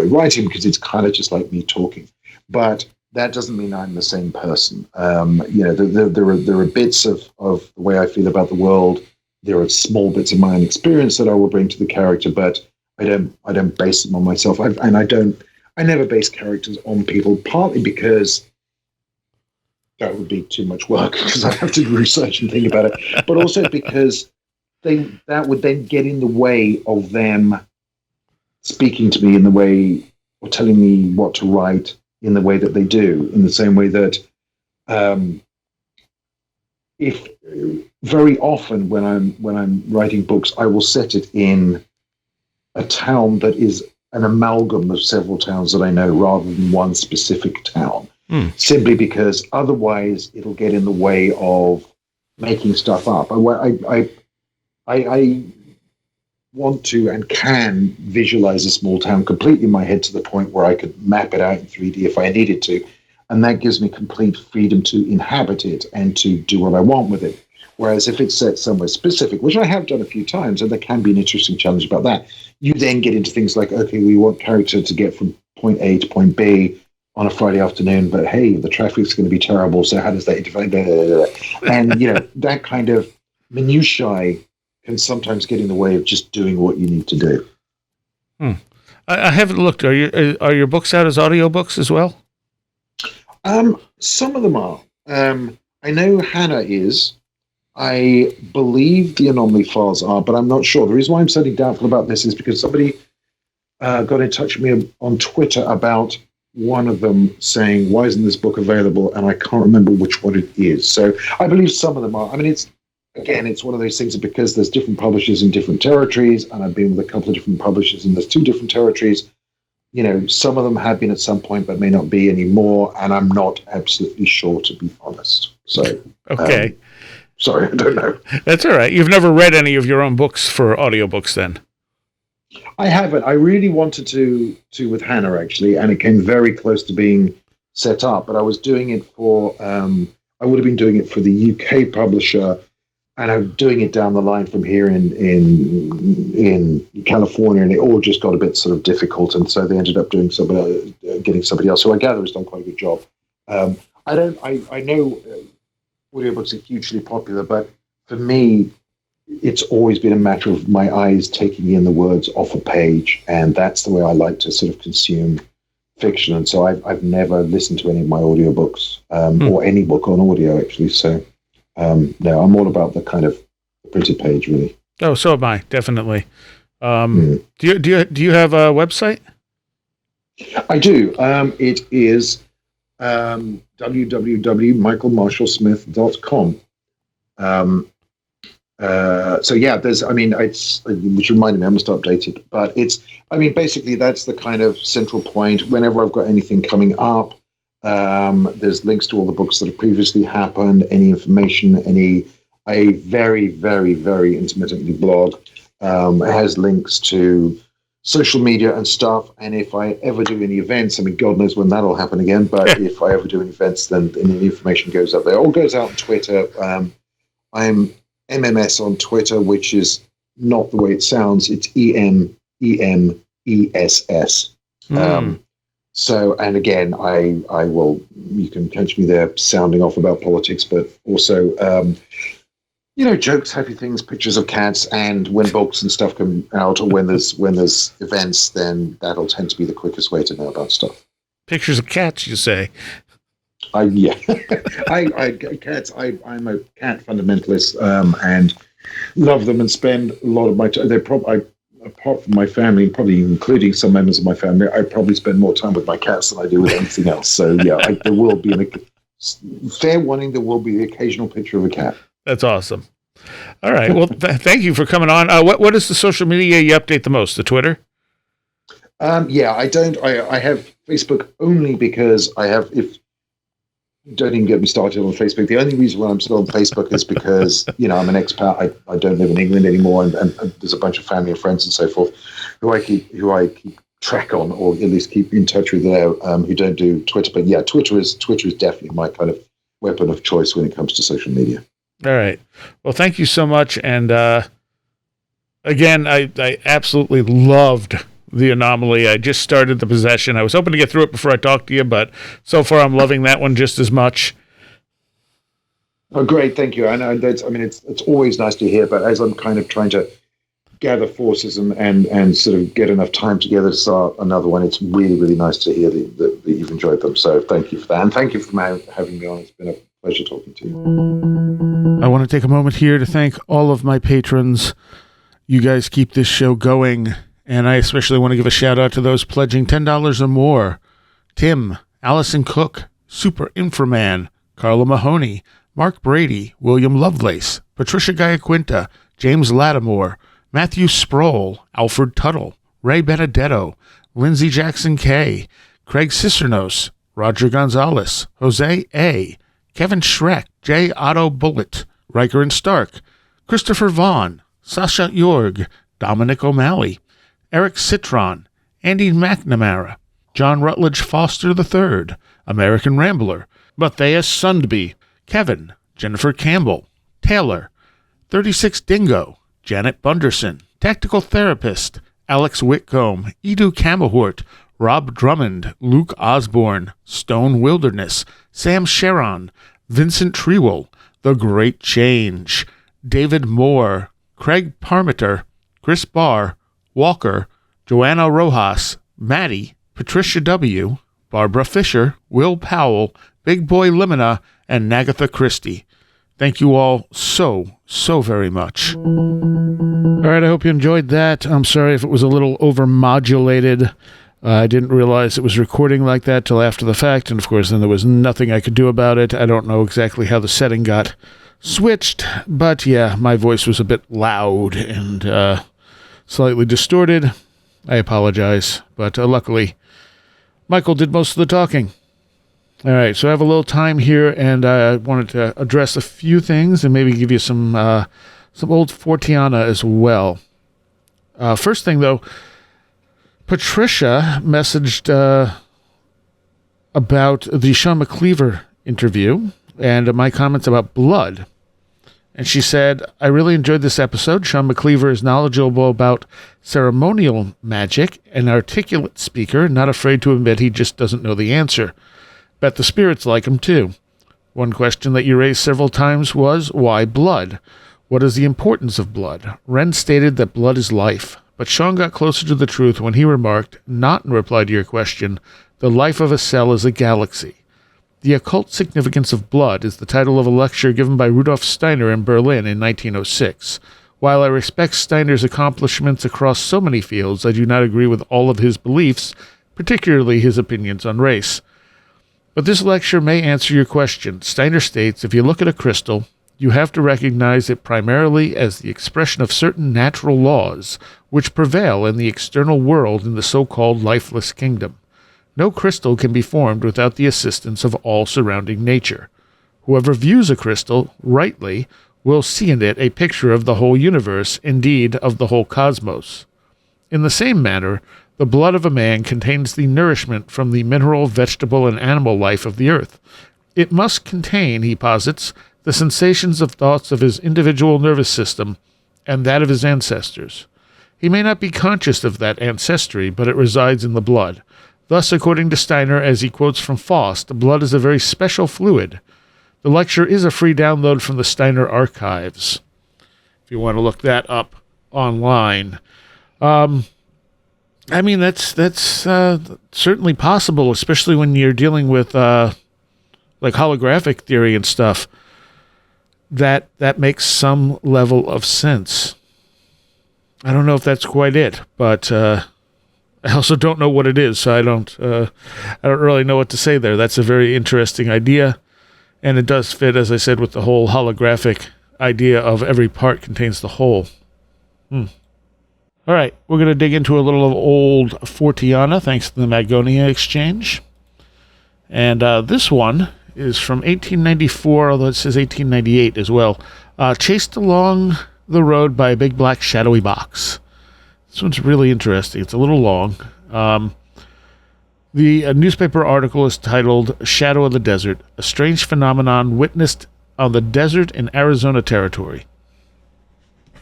writing, because it's kind of just like me talking. But that doesn't mean I'm the same person. There are bits of the way I feel about the world. There are small bits of my own experience that I will bring to the character, but I don't base them on myself. I never base characters on people, partly because that would be too much work, because I have to research and think about it, but also because that would then get in the way of them speaking to me in the way, or telling me what to write in the way that they do, in the same way that if very often when I'm writing books, I will set it in a town that is an amalgam of several towns that I know rather than one specific town. Simply because otherwise it'll get in the way of making stuff up. I want to and can visualize a small town completely in my head to the point where I could map it out in 3D if I needed to. And that gives me complete freedom to inhabit it and to do what I want with it. Whereas if it's set somewhere specific, which I have done a few times, and there can be an interesting challenge about that, you then get into things like, okay, we want character to get from point A to point B on a Friday afternoon, but hey, the traffic's going to be terrible, so how does that interfere? Blah, blah, blah, blah. And, that kind of minutiae can sometimes get in the way of just doing what you need to do. I haven't looked. Are your books out as audiobooks as well? Some of them are. I know Hannah is. I believe the Anomaly files are, but I'm not sure. The reason why I'm slightly doubtful about this is because somebody got in touch with me on Twitter about one of them saying, why isn't this book available? And I can't remember which one it is. So I believe some of them are. I mean, it's one of those things that because there's different publishers in different territories, and I've been with a couple of different publishers and there's 2 different territories, some of them have been at some point, but may not be anymore. And I'm not absolutely sure, to be honest. So, okay. Sorry, I don't know. That's all right. You've never read any of your own books for audiobooks then? I haven't. I really wanted to with Hannah, actually, and it came very close to being set up, but I was doing it for, I would have been doing it for the UK publisher, and I'm doing it down the line from here in California, and it all just got a bit sort of difficult, and so they ended up doing getting somebody else, who I gather has done quite a good job. I know audiobooks are hugely popular, but for me, it's always been a matter of my eyes taking in the words off a page, and that's the way I like to sort of consume fiction. And so I've never listened to any of my audiobooks or any book on audio, actually. So no, I'm all about the kind of printed page, really. Oh, so am I, definitely. Do you have a website? I do. It is www.michaelmarshallsmith.com. So yeah, it's, which reminded me, I must update it, but basically that's the kind of central point. Whenever I've got anything coming up, there's links to all the books that have previously happened, any information, I very, very, very intermittently blog. It has links to social media and stuff. And if I ever do any events, God knows when that'll happen again, but if I ever do any events, then the information goes up there. It all goes out on Twitter. I'm MMS on Twitter, which is not the way it sounds. It's EMEMESS. So, and again, you can catch me there sounding off about politics, but also, jokes, happy things, pictures of cats, and when books and stuff come out, or when there's events, then that'll tend to be the quickest way to know about stuff. Pictures of cats, you say? Yeah, cats. I'm a cat fundamentalist, and love them, and spend a lot of my time. Apart from my family, probably including some members of my family, I probably spend more time with my cats than I do with anything else. So yeah, there will be fair warning. There will be the occasional picture of a cat. That's awesome. All right. Well, thank you for coming on. What is the social media you update the most? The Twitter? Yeah, I don't. I have Facebook only because don't even get me started on Facebook. The only reason why I'm still on Facebook is because, I'm an expat. I don't live in England anymore, and there's a bunch of family and friends and so forth who I keep track on, or at least keep in touch with there, who don't do Twitter. But yeah, Twitter is definitely my kind of weapon of choice when it comes to social media. All right. Well, thank you so much. And again, I absolutely loved the Anomaly. I just started the Possession. I was hoping to get through it before I talked to you, but so far I'm loving that one just as much. Oh, great. Thank you. I know it's always nice to hear, but as I'm kind of trying to gather forces and sort of get enough time together to start another one, it's really, really nice to hear that you've enjoyed them. So thank you for that. And thank you for having me on. It's been a pleasure talking to you. I want to take a moment here to thank all of my patrons. You guys keep this show going, And I especially want to give a shout out to those pledging $10 or more. Tim, Allison Cook, Super Inframan, Carla Mahoney, Mark Brady, William Lovelace, Patricia Giaquinta, James Lattimore, Matthew Sproul, Alfred Tuttle, Ray Benedetto, Lindsay Jackson K, Craig Cicernos, Roger Gonzalez, Jose A, Kevin Schreck, J. Otto Bullitt, Riker and Stark, Christopher Vaughn, Sasha Jorg, Dominic O'Malley, Eric Citron, Andy McNamara, John Rutledge Foster III, American Rambler, Matthias Sundby, Kevin, Jennifer Campbell, Taylor, 36 Dingo, Janet Bunderson, Tactical Therapist, Alex Whitcomb, Edu Camahort, Rob Drummond, Luke Osborne, Stone Wilderness, Sam Sharon, Vincent Trewell, The Great Change, David Moore, Craig Parmiter, Chris Barr, Walker, Joanna Rojas, Maddie, Patricia W., Barbara Fisher, Will Powell, Big Boy Limina, and Nagatha Christie. Thank you all so very much. All right, I hope you enjoyed that. I'm sorry if it was a little overmodulated. I didn't realize it was recording like that till after the fact, and of course then there was nothing I could do about it. I don't know exactly how the setting got switched, but yeah, my voice was a bit loud and slightly distorted. I apologize, but luckily Michael did most of the talking. All right, so I have a little time here, and I wanted to address a few things and maybe give you some old Forteana as well. First thing, though, Patricia messaged about the Sean McCleaver interview and my comments about blood. And she said, I really enjoyed this episode. Sean McCleaver is knowledgeable about ceremonial magic, an articulate speaker, not afraid to admit he just doesn't know the answer. Bet the spirits like him, too. One question that you raised several times was, why blood? What is the importance of blood? Ren stated that blood is life, but Sean got closer to the truth when he remarked, not in reply to your question, the life of a cell is a galaxy. The Occult Significance of Blood is the title of a lecture given by Rudolf Steiner in Berlin in 1906. While I respect Steiner's accomplishments across so many fields, I do not agree with all of his beliefs, particularly his opinions on race. But this lecture may answer your question. Steiner states, if you look at a crystal, you have to recognize it primarily as the expression of certain natural laws which prevail in the external world in the so-called lifeless kingdom. No crystal can be formed without the assistance of all surrounding nature. Whoever views a crystal rightly will see in it a picture of the whole universe, indeed of the whole cosmos. In the same manner, the blood of a man contains the nourishment from the mineral, vegetable, and animal life of the earth. It must contain, he posits, the sensations of thoughts of his individual nervous system and that of his ancestors. He may not be conscious of that ancestry, but it resides in the blood. Thus, according to Steiner, as he quotes from Faust, blood is a very special fluid. The lecture is a free download from the Steiner archives, if you want to look that up online. I mean, that's certainly possible, especially when you're dealing with like holographic theory and stuff. That makes some level of sense. I don't know if that's quite it, but I also don't know what it is, so I don't really know what to say there. That's a very interesting idea, and it does fit, as I said, with the whole holographic idea of every part contains the whole. All right, we're going to dig into a little of old Forteana, thanks to the Magonia Exchange. And this one is from 1894, although it says 1898 as well. Chased along the road by a big black shadowy box. This one's really interesting. It's a little long. The newspaper article is titled Shadow of the Desert, a strange phenomenon witnessed on the desert in Arizona Territory.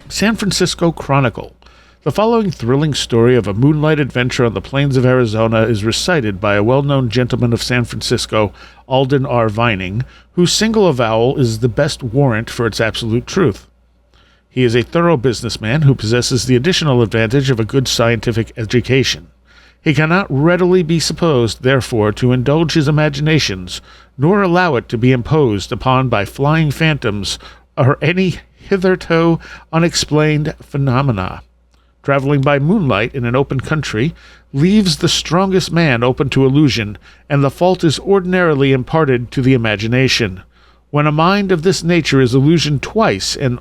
San Francisco Chronicle. The following thrilling story of a moonlight adventure on the plains of Arizona is recited by a well-known gentleman of San Francisco, Alden R. Vining, whose single avowal is the best warrant for its absolute truth. He is a thorough businessman who possesses the additional advantage of a good scientific education. He cannot readily be supposed, therefore, to indulge his imaginations, nor allow it to be imposed upon by flying phantoms or any hitherto unexplained phenomena. traveling by moonlight in an open country, leaves the strongest man open to illusion, and the fault is ordinarily imparted to the imagination. When a mind of this nature is illusioned twice and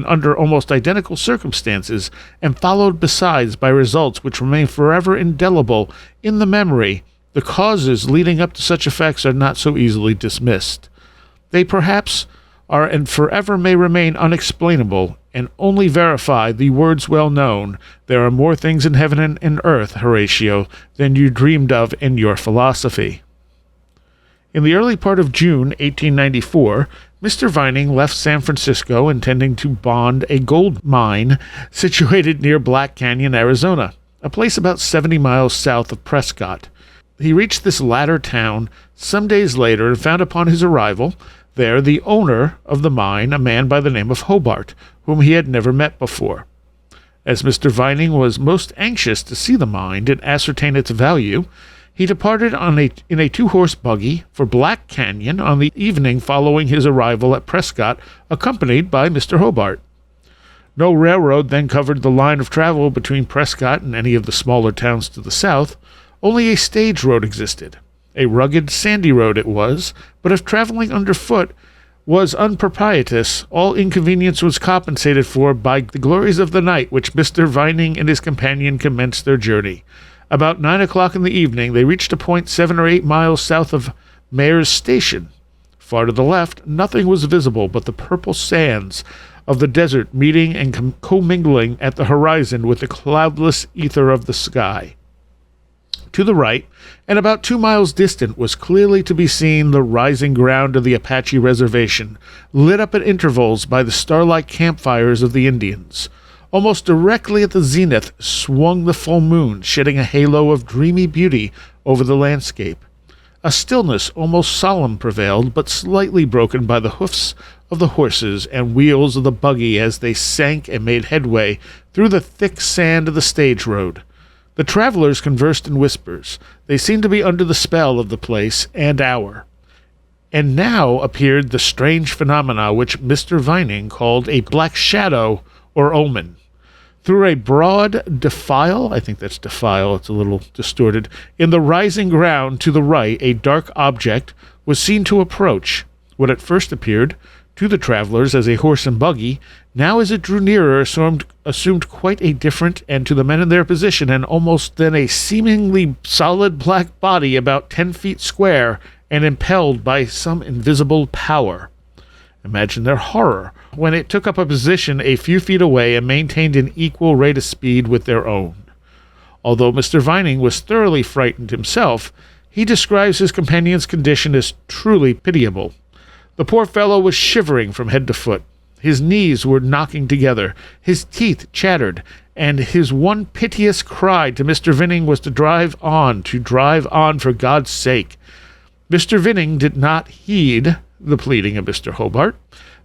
under almost identical circumstances, and followed besides by results which remain forever indelible in the memory, the causes leading up to such effects are not so easily dismissed. They perhaps are and forever may remain unexplainable, and only verify the words well known, "There are more things in heaven and earth, Horatio, than you dreamed of in your philosophy." In the early part of June 1894, Mr. Vining left San Francisco intending to bond a gold mine situated near Black Canyon, Arizona, a place about 70 miles south of Prescott. He reached this latter town some days later and found upon his arrival there the owner of the mine, a man by the name of Hobart, whom he had never met before. As Mr. Vining was most anxious to see the mine and ascertain its value, he departed in a two-horse buggy for Black Canyon on the evening following his arrival at Prescott, accompanied by Mr. Hobart. No railroad then covered the line of travel between Prescott and any of the smaller towns to the south. Only a stage road existed. A rugged, sandy road it was, but if traveling underfoot was unpropitious, all inconvenience was compensated for by the glories of the night which Mr. Vining and his companion commenced their journey. About 9 o'clock in the evening, they reached a point 7 or 8 miles south of Mayor's Station. Far to the left, nothing was visible but the purple sands of the desert meeting and commingling at the horizon with the cloudless ether of the sky. To the right, and about 2 miles distant, was clearly to be seen the rising ground of the Apache reservation, lit up at intervals by the starlight campfires of the Indians. Almost directly at the zenith swung the full moon, shedding a halo of dreamy beauty over the landscape. A stillness almost solemn prevailed, but slightly broken by the hoofs of the horses and wheels of the buggy as they sank and made headway through the thick sand of the stage road. The travelers conversed in whispers. They seemed to be under the spell of the place and hour. And now appeared the strange phenomena which Mr. Vining called a black shadow or omen. Through a broad defile, I think that's defile, it's a little distorted, in the rising ground to the right, a dark object was seen to approach. What at first appeared to the travelers as a horse and buggy, now as it drew nearer assumed quite a different, and to the men in their position, and almost then a seemingly solid black body about 10 feet square and impelled by some invisible power. Imagine their horror when it took up a position a few feet away and maintained an equal rate of speed with their own. Although Mr. Vining was thoroughly frightened himself, he describes his companion's condition as truly pitiable. The poor fellow was shivering from head to foot. His knees were knocking together, his teeth chattered, and his one piteous cry to Mr. Vining was to drive on for God's sake. Mr. Vining did not heed the pleading of Mr. Hobart,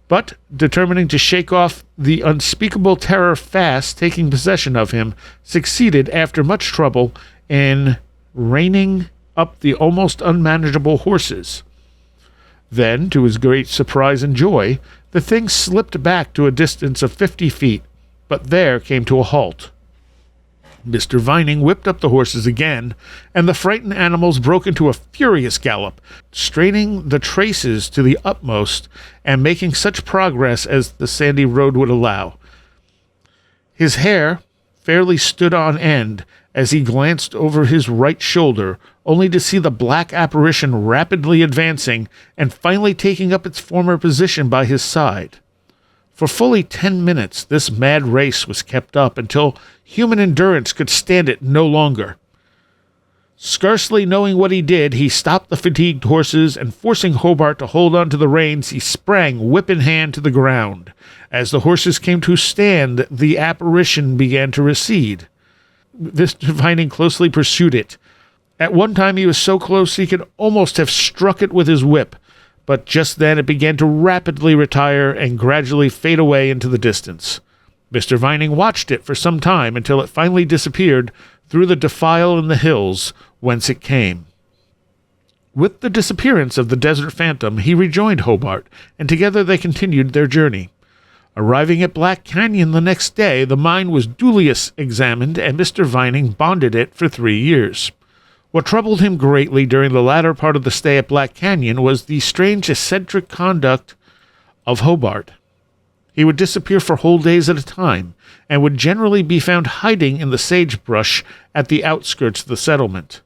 but, determining to shake off the unspeakable terror fast taking possession of him, succeeded, after much trouble, in reining up the almost unmanageable horses. Then, to his great surprise and joy, the thing slipped back to a distance of 50 feet, but there came to a halt. Mr. Vining whipped up the horses again, and the frightened animals broke into a furious gallop, straining the traces to the utmost and making such progress as the sandy road would allow. His hair fairly stood on end as he glanced over his right shoulder, only to see the black apparition rapidly advancing and finally taking up its former position by his side. For fully 10 minutes, this mad race was kept up until human endurance could stand it no longer. Scarcely knowing what he did, he stopped the fatigued horses, and forcing Hobart to hold on to the reins, he sprang whip in hand to the ground. As the horses came to stand, the apparition began to recede. Mr. Vining closely pursued it. At one time he was so close he could almost have struck it with his whip, but just then it began to rapidly retire and gradually fade away into the distance. Mr. Vining watched it for some time until it finally disappeared through the defile in the hills whence it came. With the disappearance of the desert phantom, he rejoined Hobart, and together they continued their journey. Arriving at Black Canyon the next day, the mine was duly examined, and Mr. Vining bonded it for 3 years. What troubled him greatly during the latter part of the stay at Black Canyon was the strange eccentric conduct of Hobart. He would disappear for whole days at a time, and would generally be found hiding in the sagebrush at the outskirts of the settlement.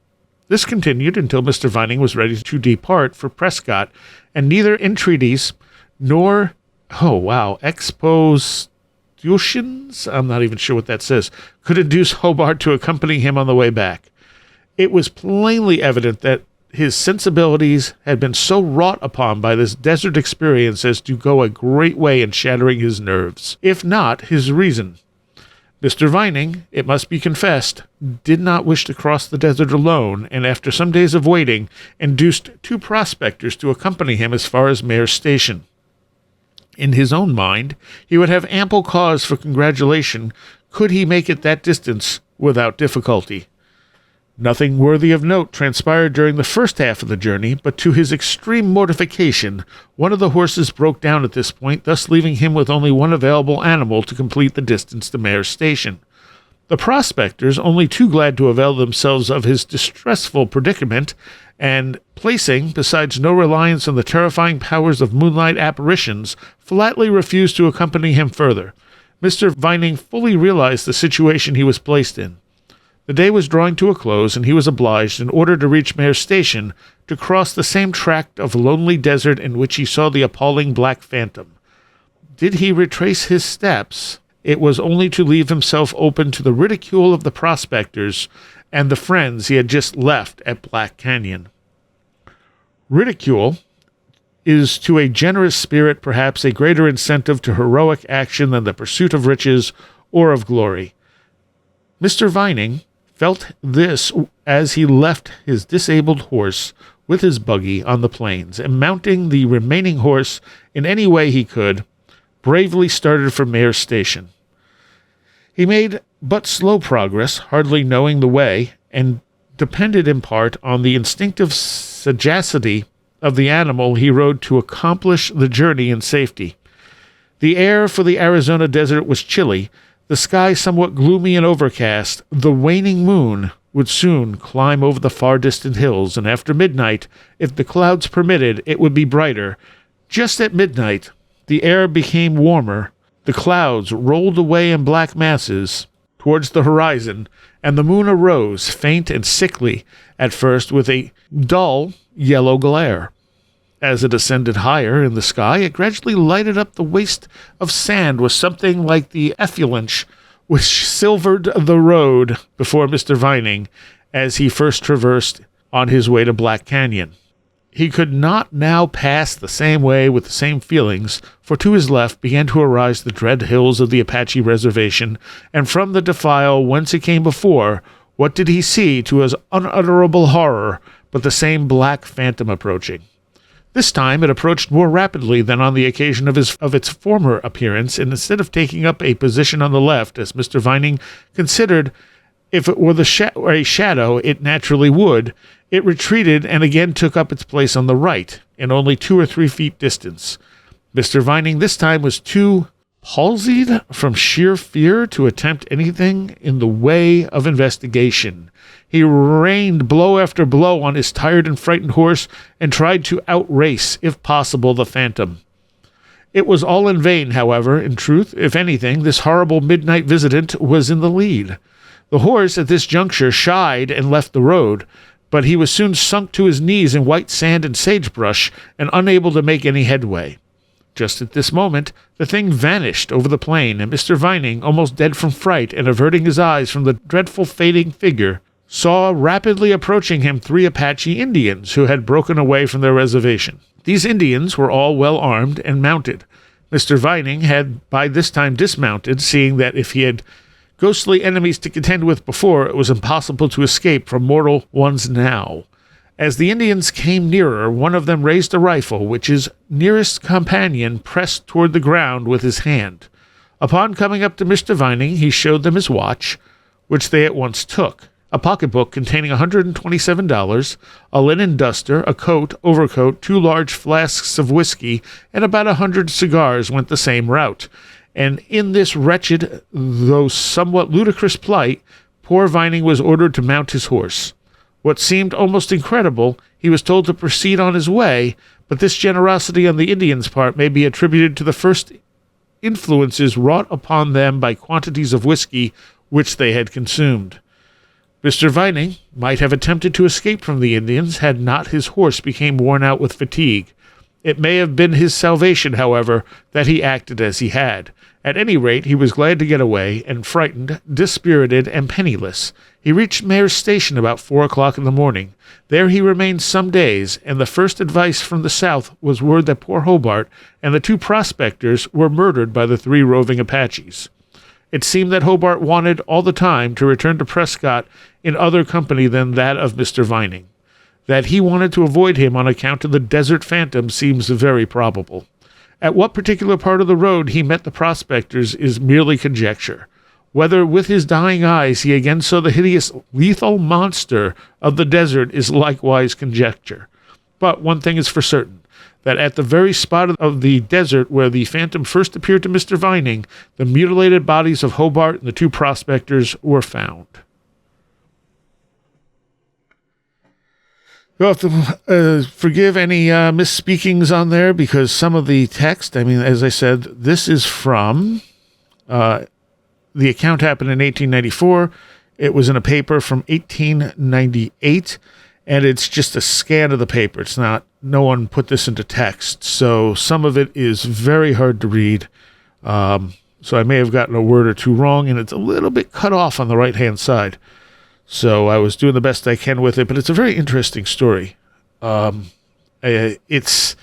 This continued until Mr. Vining was ready to depart for Prescott, and neither entreaties nor, expositions, I'm not even sure what that says, could induce Hobart to accompany him on the way back. It was plainly evident that his sensibilities had been so wrought upon by this desert experience as to go a great way in shattering his nerves, if not his reason. Mr. Vining, it must be confessed, did not wish to cross the desert alone, and after some days of waiting, induced 2 prospectors to accompany him as far as Mayor's Station. In his own mind, he would have ample cause for congratulation could he make it that distance without difficulty. Nothing worthy of note transpired during the first half of the journey, but to his extreme mortification, one of the horses broke down at this point, thus leaving him with only one available animal to complete the distance to Mayor's Station. The prospectors, only too glad to avail themselves of his distressful predicament, and placing, besides no reliance on the terrifying powers of moonlight apparitions, flatly refused to accompany him further. Mr. Vining fully realized the situation he was placed in. The day was drawing to a close, and he was obliged, in order to reach Mayor's Station, to cross the same tract of lonely desert in which he saw the appalling black phantom. Did he retrace his steps, it was only to leave himself open to the ridicule of the prospectors and the friends he had just left at Black Canyon. Ridicule is to a generous spirit perhaps a greater incentive to heroic action than the pursuit of riches or of glory. Mr. Vining felt this as he left his disabled horse with his buggy on the plains, and mounting the remaining horse in any way he could, bravely started for Mayor's Station. He made but slow progress, hardly knowing the way, and depended in part on the instinctive sagacity of the animal he rode to accomplish the journey in safety. The air for the Arizona desert was chilly, the sky somewhat gloomy and overcast. The waning moon would soon climb over the far distant hills, and after midnight, if the clouds permitted, it would be brighter. Just at midnight, the air became warmer, the clouds rolled away in black masses towards the horizon, and the moon arose, faint and sickly at first, with a dull yellow glare. As it ascended higher in the sky, it gradually lighted up the waste of sand with something like the effulgence which silvered the road before Mr. Vining as he first traversed on his way to Black Canyon. He could not now pass the same way with the same feelings, for to his left began to arise the dread hills of the Apache reservation, and from the defile whence it came before, what did he see to his unutterable horror but the same black phantom approaching? This time it approached more rapidly than on the occasion of its former appearance, and instead of taking up a position on the left, as Mr. Vining considered if it were a shadow it naturally would, it retreated and again took up its place on the right, in only 2 or 3 feet distance. Mr. Vining this time was too palsied from sheer fear to attempt anything in the way of investigation. He rained blow after blow on his tired and frightened horse, and tried to outrace, if possible, the phantom. It was all in vain, however. In truth, if anything, this horrible midnight visitant was in the lead. The horse at this juncture shied and left the road, but he was soon sunk to his knees in white sand and sagebrush, and unable to make any headway. Just at this moment, the thing vanished over the plain, and Mr. Vining, almost dead from fright, and averting his eyes from the dreadful fading figure, saw rapidly approaching him 3 Apache Indians who had broken away from their reservation. These Indians were all well armed and mounted. Mr. Vining had by this time dismounted, seeing that if he had ghostly enemies to contend with before, it was impossible to escape from mortal ones now. As the Indians came nearer, one of them raised a rifle, which his nearest companion pressed toward the ground with his hand. Upon coming up to Mr. Vining, he showed them his watch, which they at once took. A pocketbook containing $127, a linen duster, a coat, overcoat, 2 large flasks of whiskey, and about 100 cigars went the same route. And in this wretched, though somewhat ludicrous plight, poor Vining was ordered to mount his horse. What seemed almost incredible, he was told to proceed on his way, but this generosity on the Indians' part may be attributed to the first influences wrought upon them by quantities of whiskey which they had consumed. Mr. Vining might have attempted to escape from the Indians had not his horse become worn out with fatigue. It may have been his salvation, however, that he acted as he had. At any rate, he was glad to get away, and frightened, dispirited, and penniless. He reached Mayor's Station about 4 o'clock in the morning. There he remained some days, and the first advice from the south was word that poor Hobart and the 2 prospectors were murdered by the 3 roving Apaches. It seemed that Hobart wanted all the time to return to Prescott in other company than that of Mr. Vining. That he wanted to avoid him on account of the desert phantom seems very probable. At what particular part of the road he met the prospectors is merely conjecture. Whether with his dying eyes he again saw the hideous, lethal monster of the desert is likewise conjecture. But one thing is for certain, that at the very spot of the desert where the phantom first appeared to Mr. Vining, the mutilated bodies of Hobart and the 2 prospectors were found. You'll have to forgive any misspeakings on there because some of the text, I mean, as I said, this is from, the account happened in 1894. It was in a paper from 1898, and it's just a scan of the paper. It's not, no one put this into text. So some of it is very hard to read. So I may have gotten a word or 2 wrong, and it's a little bit cut off on the right-hand side. So I was doing the best I can with it, but it's a very interesting story. It's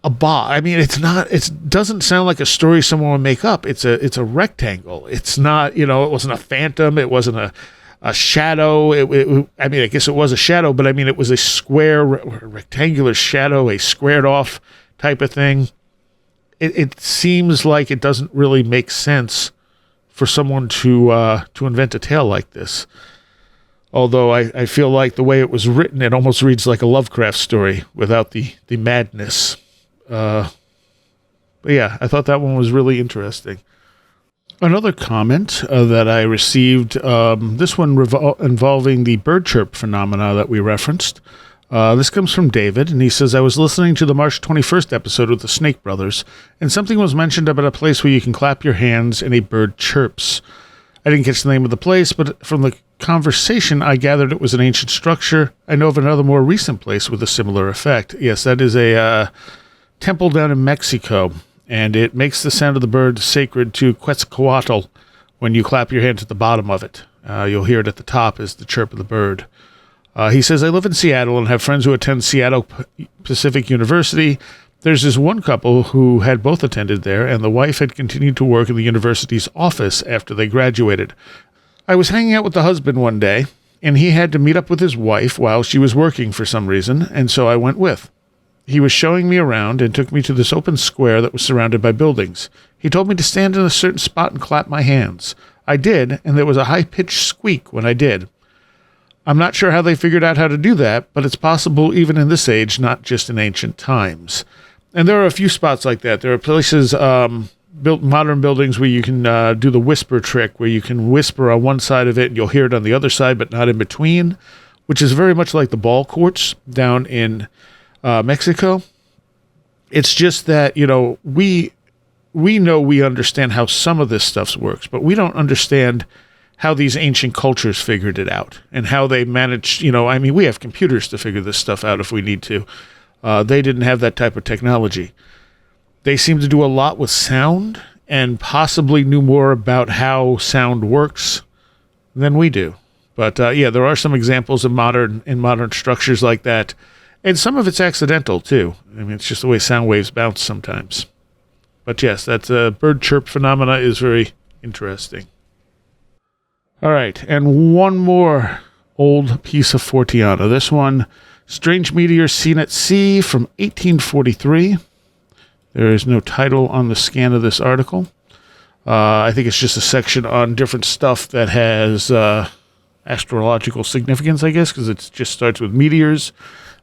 a box. I mean, it's not. It doesn't sound like a story someone would make up. It's a rectangle. It's not. It wasn't a phantom. It wasn't a shadow. I mean, I guess it was a shadow, but I mean, it was a square, rectangular shadow, a squared off type of thing. It seems like it doesn't really make sense for someone to invent a tale like this. Although I feel like the way it was written, it almost reads like a Lovecraft story without the madness. But yeah, I thought that one was really interesting. Another comment that I received, this one involving the bird chirp phenomena that we referenced. This comes from David, and he says, I was listening to the March 21st episode with the Snake Brothers, and something was mentioned about a place where you can clap your hands and a bird chirps. I didn't catch the name of the place, but from the conversation, I gathered it was an ancient structure. I know of another more recent place with a similar effect. Yes, that is a temple down in Mexico, and it makes the sound of the bird sacred to Quetzalcoatl when you clap your hands at the bottom of it. You'll hear it at the top as the chirp of the bird. He says, I live in Seattle and have friends who attend Seattle Pacific University. There's this one couple who had both attended there, and the wife had continued to work in the university's office after they graduated. I was hanging out with the husband one day, and he had to meet up with his wife while she was working for some reason, and so I went with. He was showing me around and took me to this open square that was surrounded by buildings. He told me to stand in a certain spot and clap my hands. I did, and there was a high-pitched squeak when I did. I'm not sure how they figured out how to do that, but it's possible even in this age, not just in ancient times. And there are a few spots like that. There are places, built modern buildings where you can do the whisper trick, where you can whisper on one side of it and you'll hear it on the other side, but not in between, which is very much like the ball courts down in Mexico. It's just that, we know we understand how some of this stuff works, but we don't understand how these ancient cultures figured it out and how they managed, we have computers to figure this stuff out if we need to. They didn't have that type of technology. They seem to do a lot with sound and possibly knew more about how sound works than we do. But there are some examples of modern structures like that. And some of it's accidental too. I mean, it's just the way sound waves bounce sometimes. But yes, that bird chirp phenomena is very interesting. All right, and one more old piece of Forteana. This one, Strange Meteor Seen at Sea from 1843. There is no title on the scan of this article. I think it's just a section on different stuff that has astrological significance, I guess, because it just starts with meteors.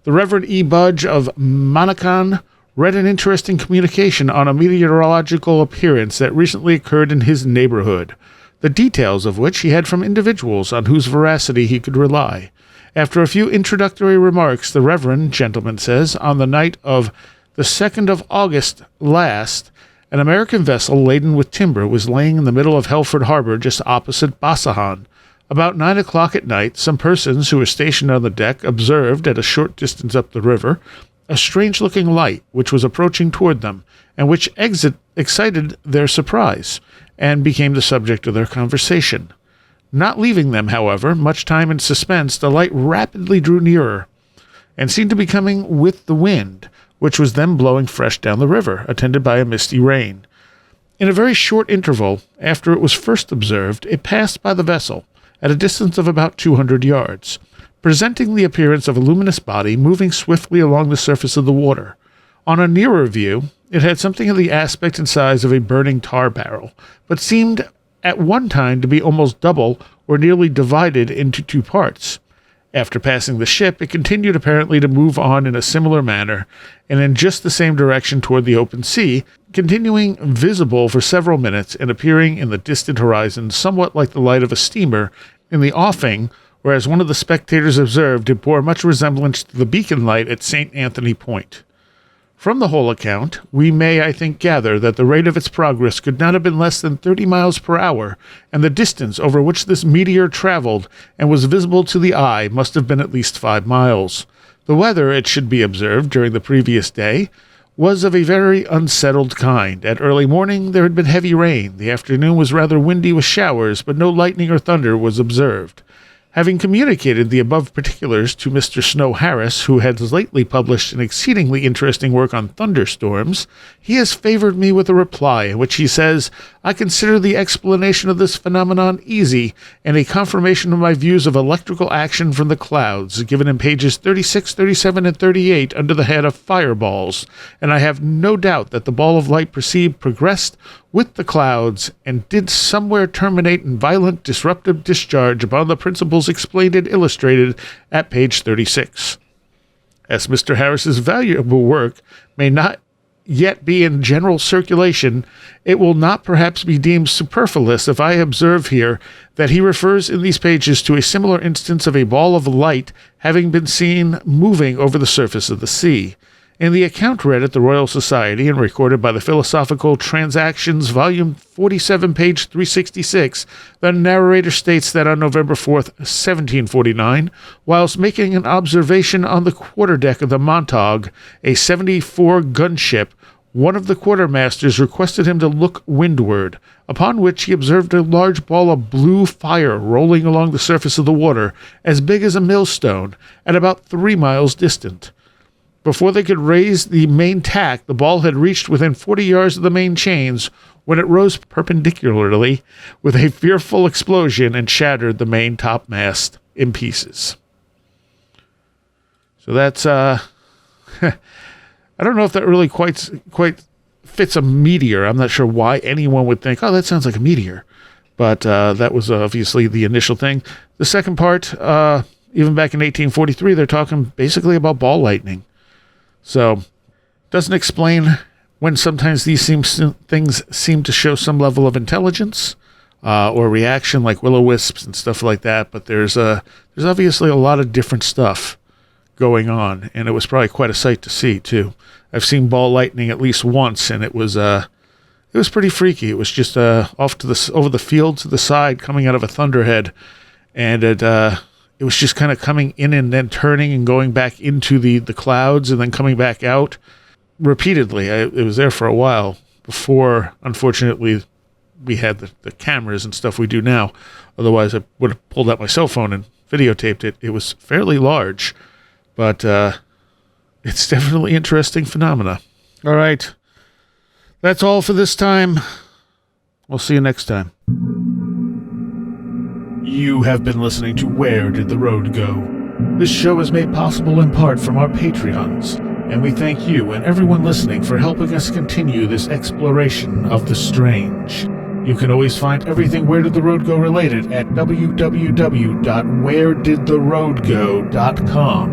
The Reverend E. Budge of Manacan read an interesting communication on a meteorological appearance that recently occurred in his neighborhood, the details of which he had from individuals on whose veracity he could rely. After a few introductory remarks, the reverend gentleman says, on the night of the 2nd of August last, an American vessel laden with timber was laying in the middle of Helford Harbor just opposite Basahan. About 9 o'clock at night, some persons who were stationed on the deck observed, at a short distance up the river, a strange-looking light which was approaching toward them, and which excited their surprise, and became the subject of their conversation. Not leaving them, however, much time in suspense, the light rapidly drew nearer, and seemed to be coming with the wind, which was then blowing fresh down the river, attended by a misty rain. In a very short interval, after it was first observed, it passed by the vessel, at a distance of about 200 yards, presenting the appearance of a luminous body moving swiftly along the surface of the water. On a nearer view, it had something of the aspect and size of a burning tar barrel, but seemed at one time to be almost double or nearly divided into two parts. After passing the ship, it continued apparently to move on in a similar manner, and in just the same direction toward the open sea, continuing visible for several minutes and appearing in the distant horizon somewhat like the light of a steamer in the offing, whereas one of the spectators observed it bore much resemblance to the beacon light at St. Anthony Point. From the whole account, we may, I think, gather that the rate of its progress could not have been less than 30 miles per hour, and the distance over which this meteor traveled and was visible to the eye must have been at least 5 miles. The weather, it should be observed, during the previous day, was of a very unsettled kind. At early morning there had been heavy rain. The afternoon was rather windy with showers, but no lightning or thunder was observed. Having communicated the above particulars to Mr. Snow Harris, who has lately published an exceedingly interesting work on thunderstorms, he has favored me with a reply in which he says, I consider the explanation of this phenomenon easy, and a confirmation of my views of electrical action from the clouds, given in pages 36, 37, and 38 under the head of fireballs, and I have no doubt that the ball of light perceived progressed with the clouds, and did somewhere terminate in violent disruptive discharge upon the principles explained and illustrated at page 36. As Mr. Harris's valuable work may not yet be in general circulation, it will not perhaps be deemed superfluous if I observe here that he refers in these pages to a similar instance of a ball of light having been seen moving over the surface of the sea. In the account read at the Royal Society and recorded by the Philosophical Transactions, Volume 47, page 366, the narrator states that on November 4th, 1749, whilst making an observation on the quarterdeck of the Montague, a 74-gun ship, one of the quartermasters requested him to look windward, upon which he observed a large ball of blue fire rolling along the surface of the water, as big as a millstone, at about 3 miles distant. Before they could raise the main tack, the ball had reached within 40 yards of the main chains, when it rose perpendicularly with a fearful explosion and shattered the main topmast in pieces. So that's, I don't know if that really quite fits a meteor. I'm not sure why anyone would think, oh, that sounds like a meteor. But that was obviously the initial thing. The second part, even back in 1843, they're talking basically about ball lightning. So, doesn't explain when sometimes these things seem to show some level of intelligence or reaction, like will-o-wisps and stuff like that. But there's obviously a lot of different stuff going on, and it was probably quite a sight to see too. I've seen ball lightning at least once, and it was pretty freaky. It was just off to over the field to the side, coming out of a thunderhead, and it was just kind of coming in and then turning and going back into the clouds and then coming back out repeatedly. It was there for a while before, unfortunately, we had the cameras and stuff we do now. Otherwise, I would have pulled out my cell phone and videotaped it. It was fairly large, but it's definitely interesting phenomena. All right. That's all for this time. We'll see you next time. You have been listening to Where Did the Road Go? This show is made possible in part from our Patreons, and we thank you and everyone listening for helping us continue this exploration of the strange. You can always find everything Where Did the Road Go related at www.wheredidtheroadgo.com.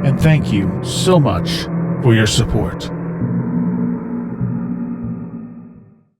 And thank you so much for your support.